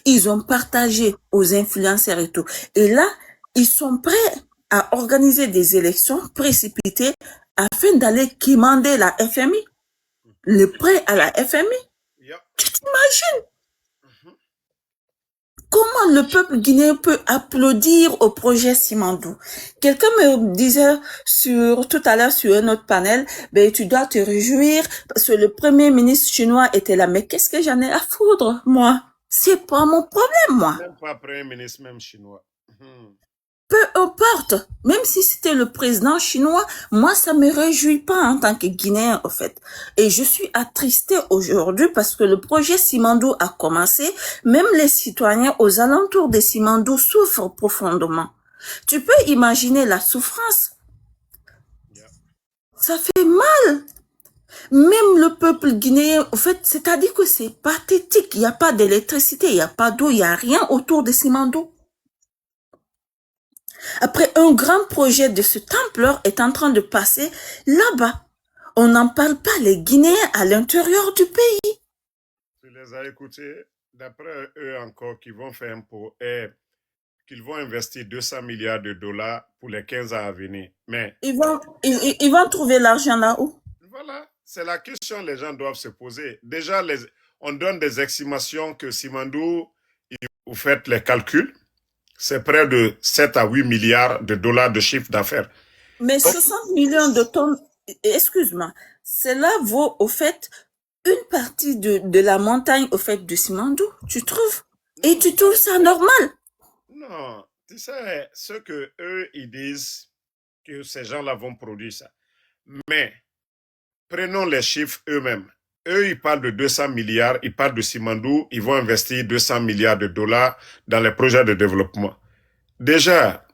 Ils ont partagé aux influenceurs et tout. Et là, ils sont prêts à organiser des élections précipitées afin d'aller quémander la FMI, le prêt à la FMI. Tu t'imagines? Comment le peuple guinéen peut applaudir au projet Simandou? Quelqu'un me disait tout à l'heure sur un autre panel, ben, tu dois te réjouir parce que le premier ministre chinois était là. Mais qu'est-ce que j'en ai à foutre, moi? C'est pas mon problème, moi. Même pas premier ministre, même chinois. Peu importe, même si c'était le président chinois, moi ça me réjouit pas en tant que Guinéen en fait. Et je suis attristée aujourd'hui parce que le projet Simandou a commencé, même les citoyens aux alentours de Simandou souffrent profondément. Tu peux imaginer la souffrance. Ça fait mal. Même le peuple guinéen, en fait, c'est-à-dire que c'est pathétique. Il n'y a pas d'électricité, il n'y a pas d'eau, il n'y a rien autour de Simandou. Après, un grand projet de cette ampleur est en train de passer là-bas. On n'en parle pas, les Guinéens à l'intérieur du pays. Tu les as écoutés, d'après eux encore, qui vont faire un pot, qu'ils vont investir 200 milliards de dollars pour les 15 ans à venir. Mais Ils vont trouver l'argent là-haut. voilà, c'est la question que les gens doivent se poser. Déjà, on donne des estimations que Simandou, vous faites les calculs, c'est près de 7 à 8 milliards de dollars de chiffre d'affaires. Mais 60 millions de tonnes, excuse-moi, cela vaut au fait une partie de la montagne au fait de Simandou, tu trouves? Et tu trouves ça normal? Non, tu sais, ce que eux, ils disent que ces gens-là vont produire ça. Mais, prenons les chiffres eux-mêmes. Eux, ils parlent de 200 milliards, ils parlent de Simandou, ils vont investir 200 milliards de dollars dans les projets de développement. Déjà,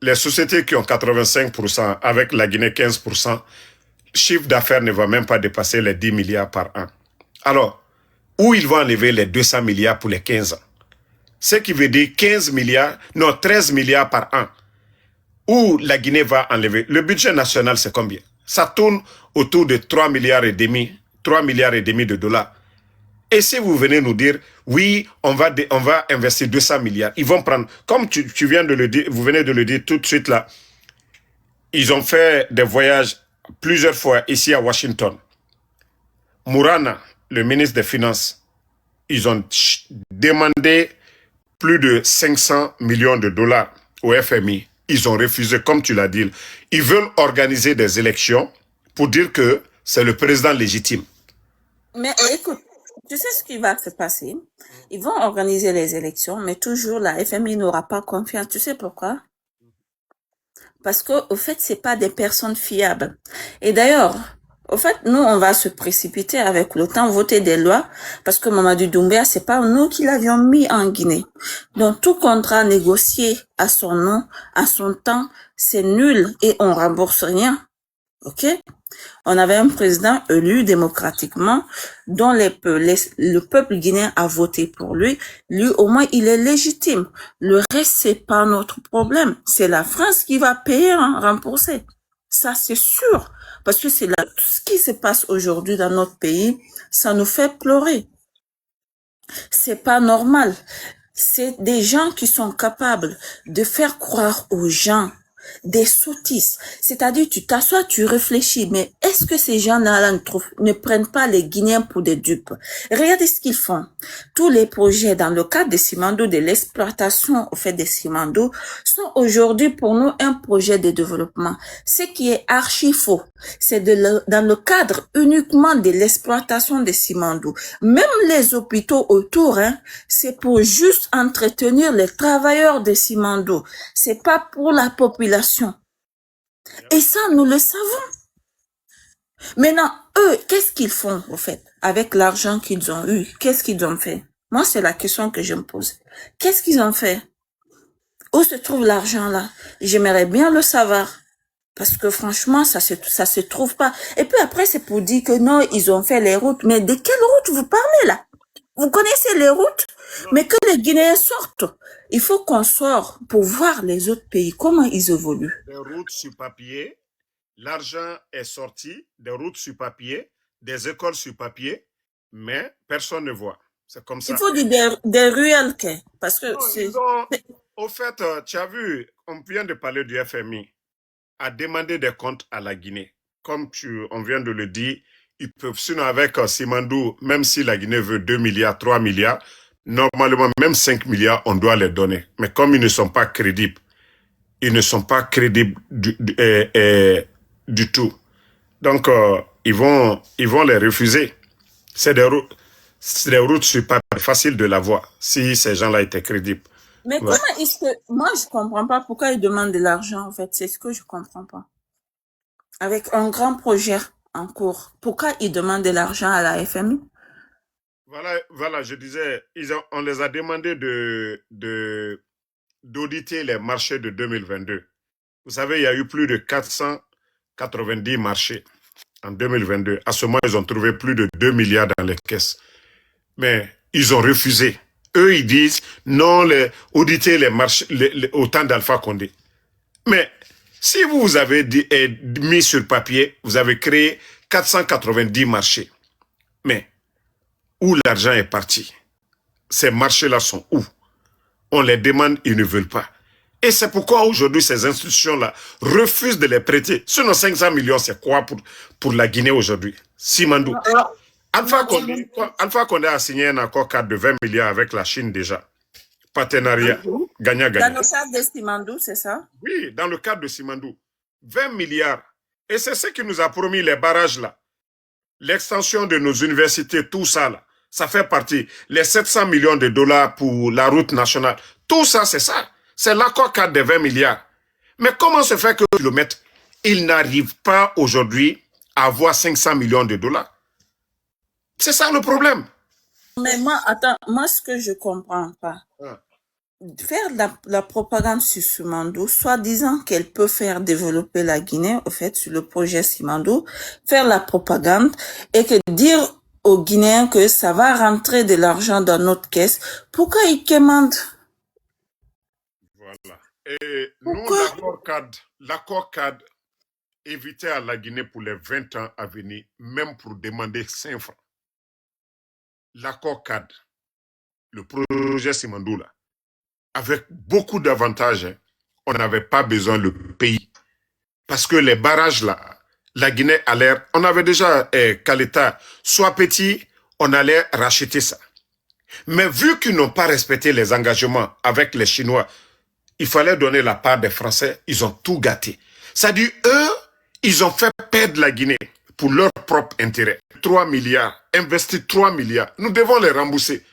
les sociétés qui ont 85%, avec la Guinée 15%, chiffre d'affaires ne va même pas dépasser les 10 milliards par an. Alors, où ils vont enlever les 200 milliards pour les 15 ans? Ce qui veut dire 15 milliards, non, 13 milliards par an. Où la Guinée va enlever? Le budget national, c'est combien? Ça tourne autour de 3 milliards et demi de dollars. Et si vous venez nous dire, oui, on va investir 200 milliards, ils vont prendre, comme tu viens de le dire, vous venez de le dire tout de suite là, ils ont fait des voyages plusieurs fois ici à Washington. Mourana, le ministre des Finances, ils ont demandé plus de 500 millions de dollars au FMI. Ils ont refusé, comme tu l'as dit. Ils veulent organiser des élections pour dire que c'est le président légitime. Mais écoute, tu sais ce qui va se passer? Ils vont organiser les élections, mais toujours la FMI n'aura pas confiance. Tu sais pourquoi? Parce que, au fait, c'est pas des personnes fiables. Et d'ailleurs, au fait, nous, on va se précipiter avec le temps, voter des lois, parce que Mamadou Doumbouya, c'est pas nous qui l'avions mis en Guinée. Donc, tout contrat négocié à son nom, à son temps, c'est nul et on rembourse rien. OK? On avait un président élu démocratiquement dont le peuple guinéen a voté pour lui. Lui, au moins, il est légitime. Le reste, c'est pas notre problème. C'est la France qui va payer, hein, rembourser. Ça, c'est sûr. Parce que c'est là, tout ce qui se passe aujourd'hui dans notre pays, ça nous fait pleurer. C'est pas normal. C'est des gens qui sont capables de faire croire aux gens des sottises. C'est-à-dire, tu t'assois, tu réfléchis, mais est-ce que ces gens-là ne prennent pas les Guinéens pour des dupes? Regardez ce qu'ils font. Tous les projets dans le cadre des Simandou, de l'exploitation au fait des Simandou, sont aujourd'hui pour nous un projet de développement. Ce qui est archi faux, c'est dans le cadre uniquement de l'exploitation des Simandou. Même les hôpitaux autour, hein, c'est pour juste entretenir les travailleurs des Simandou. C'est pas pour la population. Et ça, nous le savons. Maintenant, eux, qu'est-ce qu'ils font, au fait, avec l'argent qu'ils ont eu? Qu'est-ce qu'ils ont fait? Moi, c'est la question que je me pose. Qu'est-ce qu'ils ont fait? Où se trouve l'argent là? J'aimerais bien le savoir. Parce que franchement, ça se trouve pas. Et puis après, c'est pour dire que non, ils ont fait les routes. Mais de quelles routes vous parlez là? Vous connaissez les routes? Mais que les Guinéens sortent. Il faut qu'on sorte pour voir les autres pays, comment ils évoluent. Des routes sur papier, l'argent est sorti, des routes sur papier, des écoles sur papier, mais personne ne voit. C'est comme ça. Il faut dire des ruelles, parce que au fait, tu as vu, on vient de parler du FMI, a demandé des comptes à la Guinée. Comme on vient de le dire, ils peuvent, sinon avec Simandou, même si la Guinée veut 2 milliards, 3 milliards, normalement, même 5 milliards, on doit les donner. Mais comme ils ne sont pas crédibles, du tout. Donc, ils vont les refuser. C'est des routes sur papier, facile de l'avoir, si ces gens-là étaient crédibles. Mais ouais. Comment est-ce que... Moi, je comprends pas pourquoi ils demandent de l'argent, en fait. C'est ce que je comprends pas. Avec un grand projet en cours, pourquoi ils demandent de l'argent à la FMI? Voilà, je disais, on les a demandé d'auditer les marchés de 2022. Vous savez, il y a eu plus de 490 marchés en 2022. À ce moment, ils ont trouvé plus de 2 milliards dans les caisses. Mais ils ont refusé. Eux, ils disent, non, auditer les marchés au temps d'Alpha Condé. Mais si vous avez mis sur papier, vous avez créé 490 marchés. Mais où l'argent est parti? Ces marchés-là sont où? On les demande, ils ne veulent pas. Et c'est pourquoi aujourd'hui, ces institutions-là refusent de les prêter. Sinon, 500 millions, c'est quoi pour la Guinée aujourd'hui? Simandou. Alpha Condé a signé un accord cadre de 20 milliards avec la Chine déjà. Partenariat, gagnant-gagnant. Dans le cadre de Simandou, c'est ça? Oui, dans le cadre de Simandou. 20 milliards. Et c'est ce qui nous a promis les barrages là. L'extension de nos universités, tout ça là. Ça fait partie. Les 700 millions de dollars pour la route nationale. Tout ça, c'est ça. C'est l'accord cadre de 20 milliards. Mais comment se fait que le kilomètre, il n'arrive pas aujourd'hui à avoir 500 millions de dollars? C'est ça le problème. Mais moi, attends, moi ce que je comprends pas, faire la propagande sur Simandou, soi-disant qu'elle peut faire développer la Guinée, au fait, sur le projet Simandou, faire la propagande et que dire aux Guinéens que ça va rentrer de l'argent dans notre caisse, pourquoi ils commandent? Voilà. Et nous, l'accord cadre évitait à la Guinée pour les 20 ans à venir, même pour demander 5 francs. L'accord cadre, le projet Simandou là, avec beaucoup d'avantages, hein, on n'avait pas besoin le pays. Parce que les barrages là, la Guinée a l'air, on avait déjà qu'à l'État soit petit, on allait racheter ça. Mais vu qu'ils n'ont pas respecté les engagements avec les Chinois, il fallait donner la part des Français, ils ont tout gâté. C'est-à-dire, eux, ils ont fait perdre la Guinée pour leur propre intérêt. 3 milliards, investir 3 milliards, nous devons les rembourser.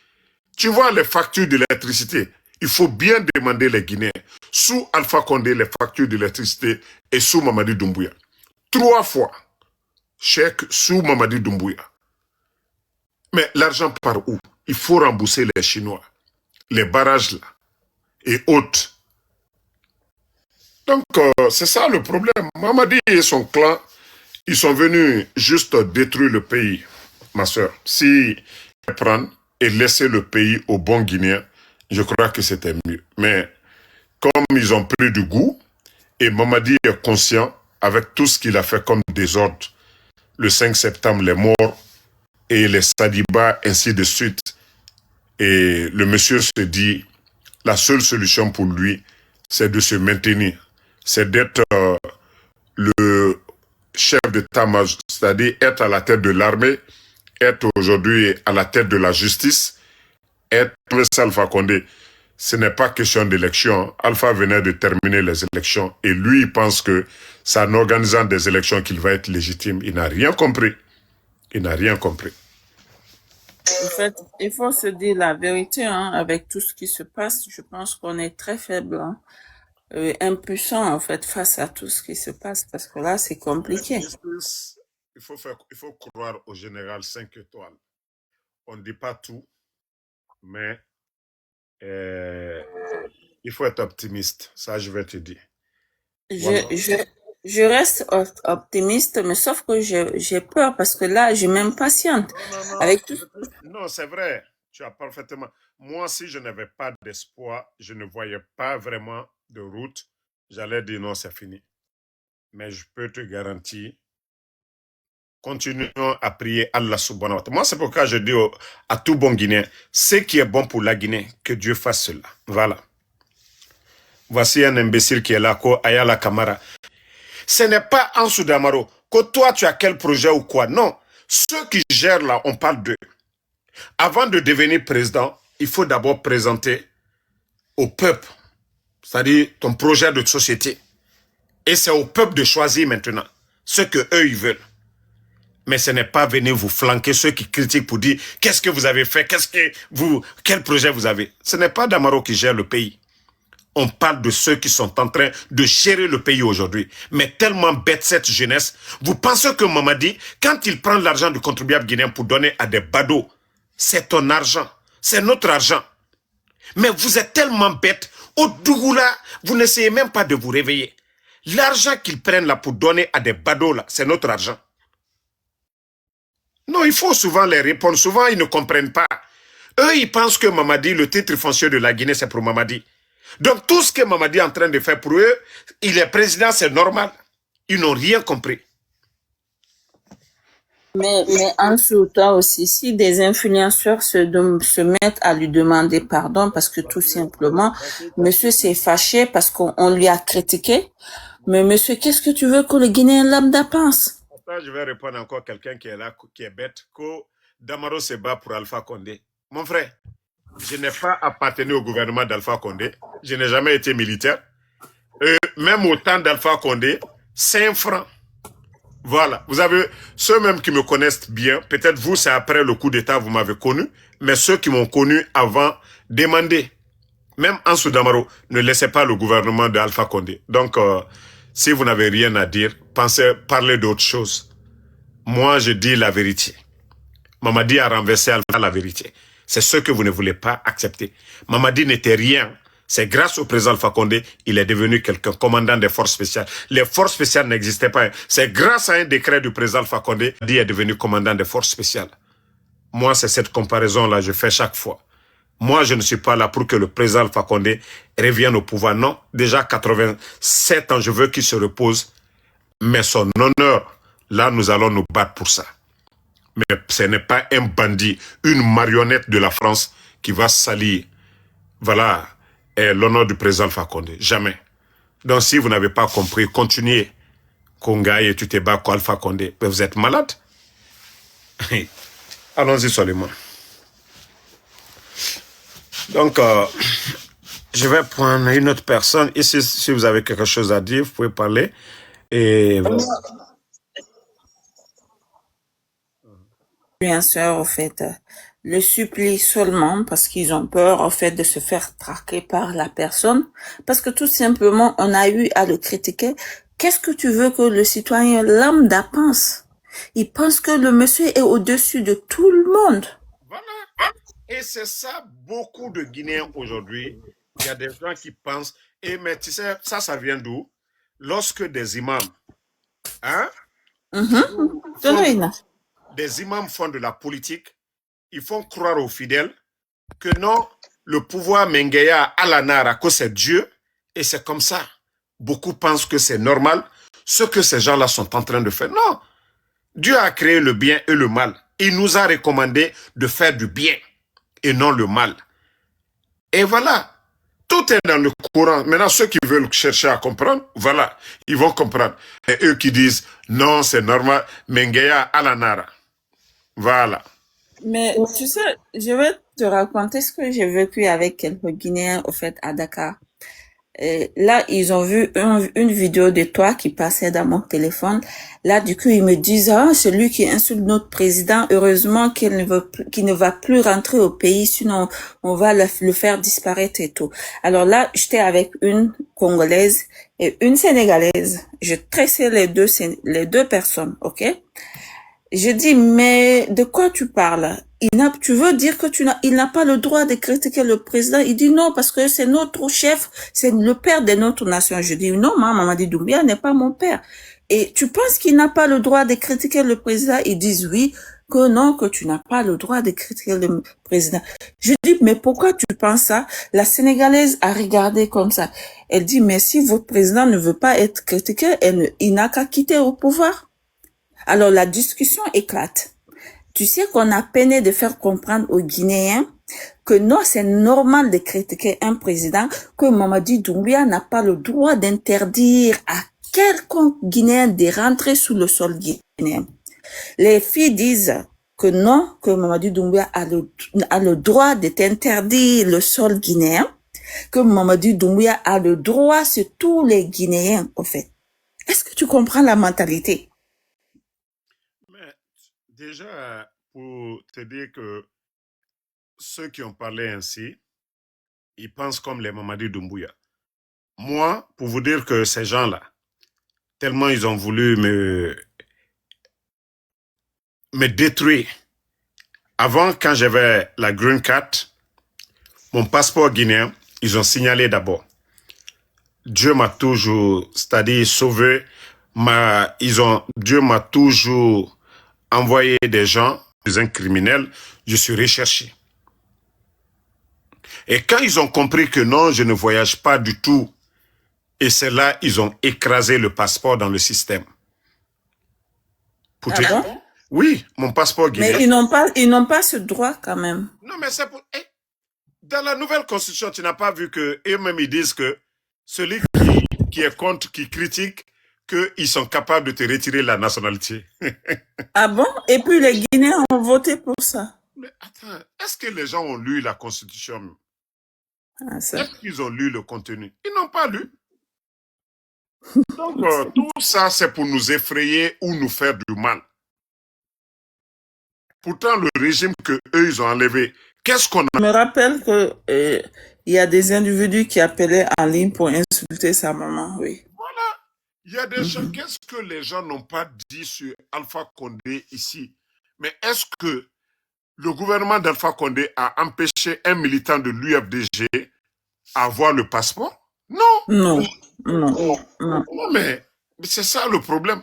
Tu vois les factures d'électricité, il faut bien demander les Guinéens. Sous Alpha Condé, les factures d'électricité et sous Mamadi Doumbouya. 3 fois, chèque sous Mamadi Doumbouya. Mais l'argent part où? Il faut rembourser les Chinois, les barrages là, et autres. Donc, c'est ça le problème. Mamadi et son clan, ils sont venus juste détruire le pays, ma soeur. Si prendre et laisser le pays aux bons Guinéens, je crois que c'était mieux. Mais comme ils ont pris du goût, et Mamadi est conscient, avec tout ce qu'il a fait comme désordre, le 5 septembre, les morts, et les Sadiba, ainsi de suite, et le monsieur se dit, la seule solution pour lui, c'est de se maintenir. C'est d'être le chef d'état-major, c'est-à-dire être à la tête de l'armée, être aujourd'hui à la tête de la justice, être Alpha Condé. Ce n'est pas question d'élection. Alpha venait de terminer les élections et lui, il pense que c'est en organisant des élections qu'il va être légitime. Il n'a rien compris. Il n'a rien compris. En fait, il faut se dire la vérité, hein, avec tout ce qui se passe. Je pense qu'on est très faible, hein, impuissant, en fait, face à tout ce qui se passe, parce que là, c'est compliqué. Il faut croire au général 5 étoiles. On ne dit pas tout, mais il faut être optimiste. Ça, je vais te dire. Voilà. Je reste optimiste, mais sauf que j'ai peur parce que là, je m'impatiente. Avec tout. Non, c'est vrai. Tu as parfaitement. Moi, si je n'avais pas d'espoir, je ne voyais pas vraiment de route, j'allais dire non, c'est fini. Mais je peux te garantir, continuons à prier Allah subhanahu wa ta'ala. Moi, c'est pourquoi je dis à tout bon Guinéen, ce qui est bon pour la Guinée, que Dieu fasse cela. Voilà. Voici un imbécile qui est là, Ayala Kamara. Ce n'est pas Ansou Damaro, que toi tu as quel projet ou quoi. Non, ceux qui gèrent là, on parle d'eux. Avant de devenir président, il faut d'abord présenter au peuple, c'est-à-dire ton projet de société. Et c'est au peuple de choisir maintenant ce qu'eux ils veulent. Mais ce n'est pas venir vous flanquer ceux qui critiquent pour dire qu'est-ce que vous avez fait, quel projet vous avez. Ce n'est pas Damaro qui gère le pays. On parle de ceux qui sont en train de gérer le pays aujourd'hui. Mais tellement bête cette jeunesse. Vous pensez que Mamadi, quand il prend l'argent du contribuable guinéen pour donner à des badauds, c'est ton argent, c'est notre argent. Mais vous êtes tellement bête. Au Dougoula, vous n'essayez même pas de vous réveiller. L'argent qu'ils prennent là pour donner à des badauds là, c'est notre argent. Non, il faut souvent les répondre. Souvent, ils ne comprennent pas. Eux, ils pensent que Mamadi, le titre foncier de la Guinée, c'est pour Mamadi. Donc, tout ce que Mamadi est en train de faire pour eux, il est président, c'est normal. Ils n'ont rien compris. Mais en dessous, toi aussi, si des influenceurs se mettent à lui demander pardon parce que tout simplement, monsieur s'est fâché parce qu'on lui a critiqué. Mais monsieur, qu'est-ce que tu veux que le Guinéen lambda pense? Je vais répondre encore à quelqu'un qui est là, qui est bête, que Damaro se bat pour Alpha Condé. Mon frère, je n'ai pas appartenu au gouvernement d'Alpha Condé. Je n'ai jamais été militaire. Même au temps d'Alpha Condé, 5 francs. Voilà. Vous avez ceux même qui me connaissent bien. Peut-être vous, c'est après le coup d'État, vous m'avez connu. Mais ceux qui m'ont connu avant, demandez. Même Ansou Damaro, ne laissez pas le gouvernement d'Alpha Condé. Donc, si vous n'avez rien à dire, parlez d'autre chose. Moi, je dis la vérité. Mamadi a renversé Alpha la vérité. C'est ce que vous ne voulez pas accepter. Mamadi n'était rien. C'est grâce au président Alpha Condé, il est devenu quelqu'un, commandant des forces spéciales. Les forces spéciales n'existaient pas. C'est grâce à un décret du président Alpha Condé qu'il est devenu commandant des forces spéciales. Moi, c'est cette comparaison-là que je fais chaque fois. Moi, je ne suis pas là pour que le président Alpha Condé revienne au pouvoir. Non, déjà 87 ans, je veux qu'il se repose. Mais son honneur, là, nous allons nous battre pour ça. Mais ce n'est pas un bandit, une marionnette de la France qui va salir, voilà, l'honneur du président Alpha Condé. Jamais. Donc, si vous n'avez pas compris, continuez. Konga et tu te bats contre Alpha Condé. Mais vous êtes malade. Allons-y seulement. Donc, je vais prendre une autre personne. Ici, si vous avez quelque chose à dire, vous pouvez parler. Et voilà. Bien sûr, en fait, le supplie seulement parce qu'ils ont peur, en fait, de se faire traquer par la personne. Parce que tout simplement, on a eu à le critiquer. Qu'est-ce que tu veux que le citoyen lambda pense? Il pense que le monsieur est au-dessus de tout le monde. Voilà. Et c'est ça, beaucoup de Guinéens aujourd'hui. Il y a des gens qui pensent. Et mais tu sais, ça vient d'où? Lorsque des imams, hein, des imams font de la politique, ils font croire aux fidèles que non, le pouvoir Mengeya Alanara, que c'est Dieu, et c'est comme ça. Beaucoup pensent que c'est normal, ce que ces gens-là sont en train de faire. Non, Dieu a créé le bien et le mal. Il nous a recommandé de faire du bien et non le mal. Et voilà, tout est dans le Coran. Maintenant, ceux qui veulent chercher à comprendre, voilà, ils vont comprendre. Et eux qui disent, non, c'est normal, Mengeya Alanara. Voilà. Mais tu sais, je vais te raconter ce que j'ai vécu avec quelques Guinéens, au fait, à Dakar. Et là, ils ont vu une vidéo de toi qui passait dans mon téléphone. Là, du coup, ils me disent, ah, celui qui insulte notre président, heureusement qu'il ne va plus rentrer au pays, sinon on va le faire disparaître et tout. Alors là, j'étais avec une Congolaise et une Sénégalaise. Je tressais les deux personnes, ok? Je dis, mais de quoi tu parles? Tu veux dire que il n'a pas le droit de critiquer le président? Il dit non, parce que c'est notre chef, c'est le père de notre nation. Je dis, non, Mamadi Doumbia n'est pas mon père. Et tu penses qu'il n'a pas le droit de critiquer le président? Ils disent oui, que non, que tu n'as pas le droit de critiquer le président. Je dis, mais pourquoi tu penses ça? La Sénégalaise a regardé comme ça. Elle dit, mais si votre président ne veut pas être critiqué, il n'a qu'à quitter au pouvoir. Alors la discussion éclate. Tu sais qu'on a peiné de faire comprendre aux Guinéens que non, c'est normal de critiquer un président, que Mamadi Doumbia n'a pas le droit d'interdire à quelconque Guinéen de rentrer sous le sol guinéen. Les filles disent que non, que Mamadi Doumbia a le droit de t'interdire le sol guinéen, que Mamadi Doumbia a le droit sur tous les Guinéens, en fait. Est-ce que tu comprends la mentalité? Déjà, pour te dire que ceux qui ont parlé ainsi, ils pensent comme les Mamadi Doumbouya. Moi, pour vous dire que ces gens-là, tellement ils ont voulu me détruire. Avant, quand j'avais la Green Card, mon passeport guinéen, ils ont signalé d'abord. Dieu m'a toujours, c'est-à-dire sauvé, Dieu m'a toujours envoyé des gens, un criminel, je suis recherché. Et quand ils ont compris que non, je ne voyage pas du tout, et c'est là, ils ont écrasé le passeport dans le système. Pour Bon? Oui, mon passeport guinéen. Mais ils n'ont pas ce droit quand même. Non, mais c'est pour... Dans la nouvelle constitution, tu n'as pas vu que eux-mêmes ils disent que celui qui est contre, qui critique, qu'ils sont capables de te retirer la nationalité. Ah bon? Et puis les Guinéens ont voté pour ça. Mais attends, est-ce que les gens ont lu la constitution? Ça. Est-ce qu'ils ont lu le contenu? Ils n'ont pas lu. Donc, tout ça, c'est pour nous effrayer ou nous faire du mal. Pourtant, le régime qu'eux, ils ont enlevé, qu'est-ce qu'on a? Je me rappelle que il y a des individus qui appelaient en ligne pour insulter sa maman, oui. Voilà. Il y a des gens, qu'est-ce que les gens n'ont pas dit sur Alpha Condé ici? Mais est-ce que le gouvernement d'Alpha Condé a empêché un militant de l'UFDG à avoir le passeport? Non. Non, non, non. Non, mais c'est ça le problème.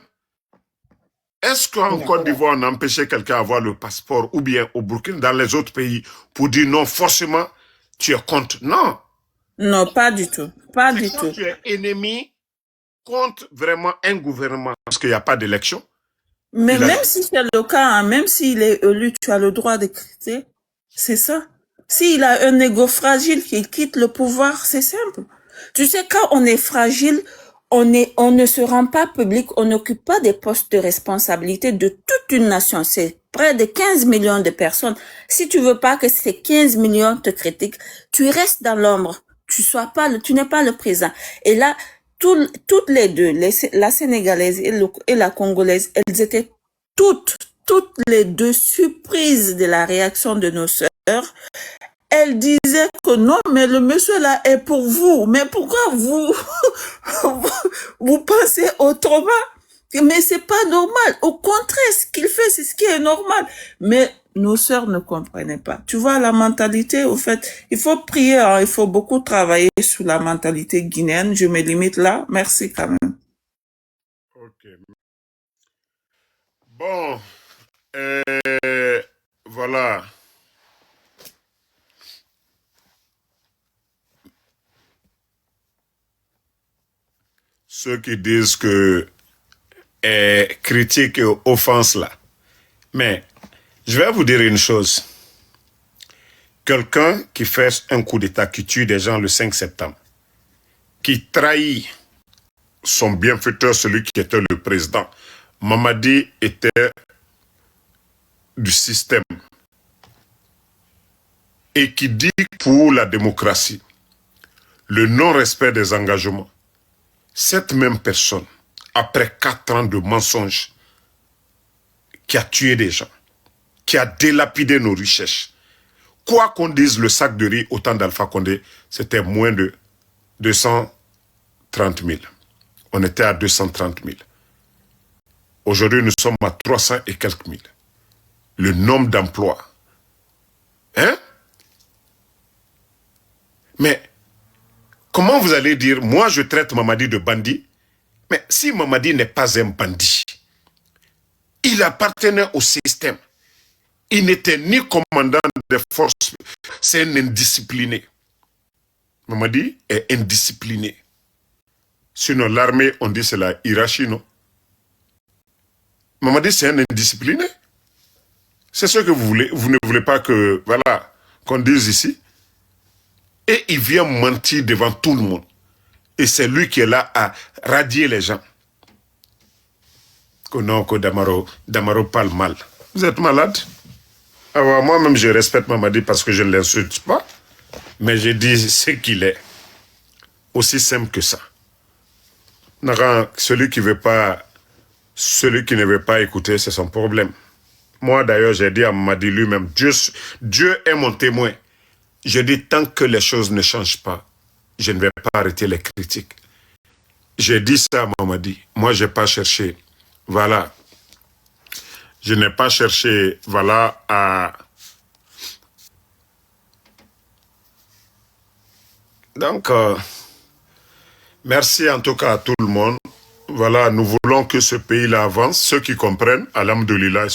Est-ce qu'en Côte d'Ivoire, on a empêché quelqu'un d'avoir le passeport ou bien au Burkina, dans les autres pays, pour dire non, forcément, tu es contre? Non. Non, pas du tout. Pas du Quand tout. tu es ennemi contre vraiment un gouvernement, parce qu'il n'y a pas d'élection. Mais même si c'est le cas, hein, même s'il est élu, tu as le droit de critiquer. C'est ça. S'il a un ego fragile, qu'il quitte le pouvoir, c'est simple. Tu sais, quand on est fragile, on ne se rend pas public, on n'occupe pas des postes de responsabilité de toute une nation. C'est près de 15 millions de personnes. Si tu veux pas que ces 15 millions te critiquent, tu restes dans l'ombre. Tu n'es pas le président. Et là, toutes les deux, la sénégalaise et la congolaise, elles étaient toutes les deux surprises de la réaction de nos sœurs. Elle disait que non, mais le monsieur là est pour vous. Mais pourquoi vous pensez autrement? Mais c'est pas normal. Au contraire, ce qu'il fait, c'est ce qui est normal. Mais nos sœurs ne comprenaient pas. Tu vois, la mentalité, au fait, il faut prier, hein, il faut beaucoup travailler sur la mentalité guinéenne. Je me limite là. Merci quand même. Ok. Bon, voilà. Ceux qui disent que critique et offense là. Mais je vais vous dire une chose. Quelqu'un qui fait un coup d'État, qui tue des gens le 5 septembre, qui trahit son bienfaiteur, celui qui était le président. Mamadi était du système. Et qui dit pour la démocratie, le non-respect des engagements. Cette même personne, après 4 ans de mensonges, qui a tué des gens, qui a délapidé nos richesses. Quoi qu'on dise, le sac de riz au temps d'Alpha Condé, c'était moins de 230 000. On était à 230 000. Aujourd'hui, nous sommes à 300 et quelques mille. Le nombre d'emplois. Hein? Mais, comment vous allez dire, moi je traite Mamadi de bandit, mais si Mamadi n'est pas un bandit, il appartenait au système. Il n'était ni commandant des forces, c'est un indiscipliné. Mamadi est indiscipliné. Sinon, l'armée, on dit c'est la hiérarchie, non? Mamadi, c'est un indiscipliné. C'est ce que vous voulez. Vous ne voulez pas que, voilà, qu'on dise ici. Et il vient mentir devant tout le monde. Et c'est lui qui est là à radier les gens. Que non, que Damaro parle mal. Vous êtes malade? Alors, moi-même, je respecte Mamadi parce que je ne l'insulte pas. Mais je dis ce qu'il est. Aussi simple que ça. Celui qui ne veut pas écouter, c'est son problème. Moi, d'ailleurs, j'ai dit à Mamadi lui-même, Dieu est mon témoin. Je dis, tant que les choses ne changent pas, je ne vais pas arrêter les critiques. J'ai dit ça à Mamadi. Moi, je n'ai pas cherché. Voilà. Je n'ai pas cherché, voilà, à... Donc, merci en tout cas à tout le monde. Voilà, nous voulons que ce pays-là avance. Ceux qui comprennent, alhamdoulilah,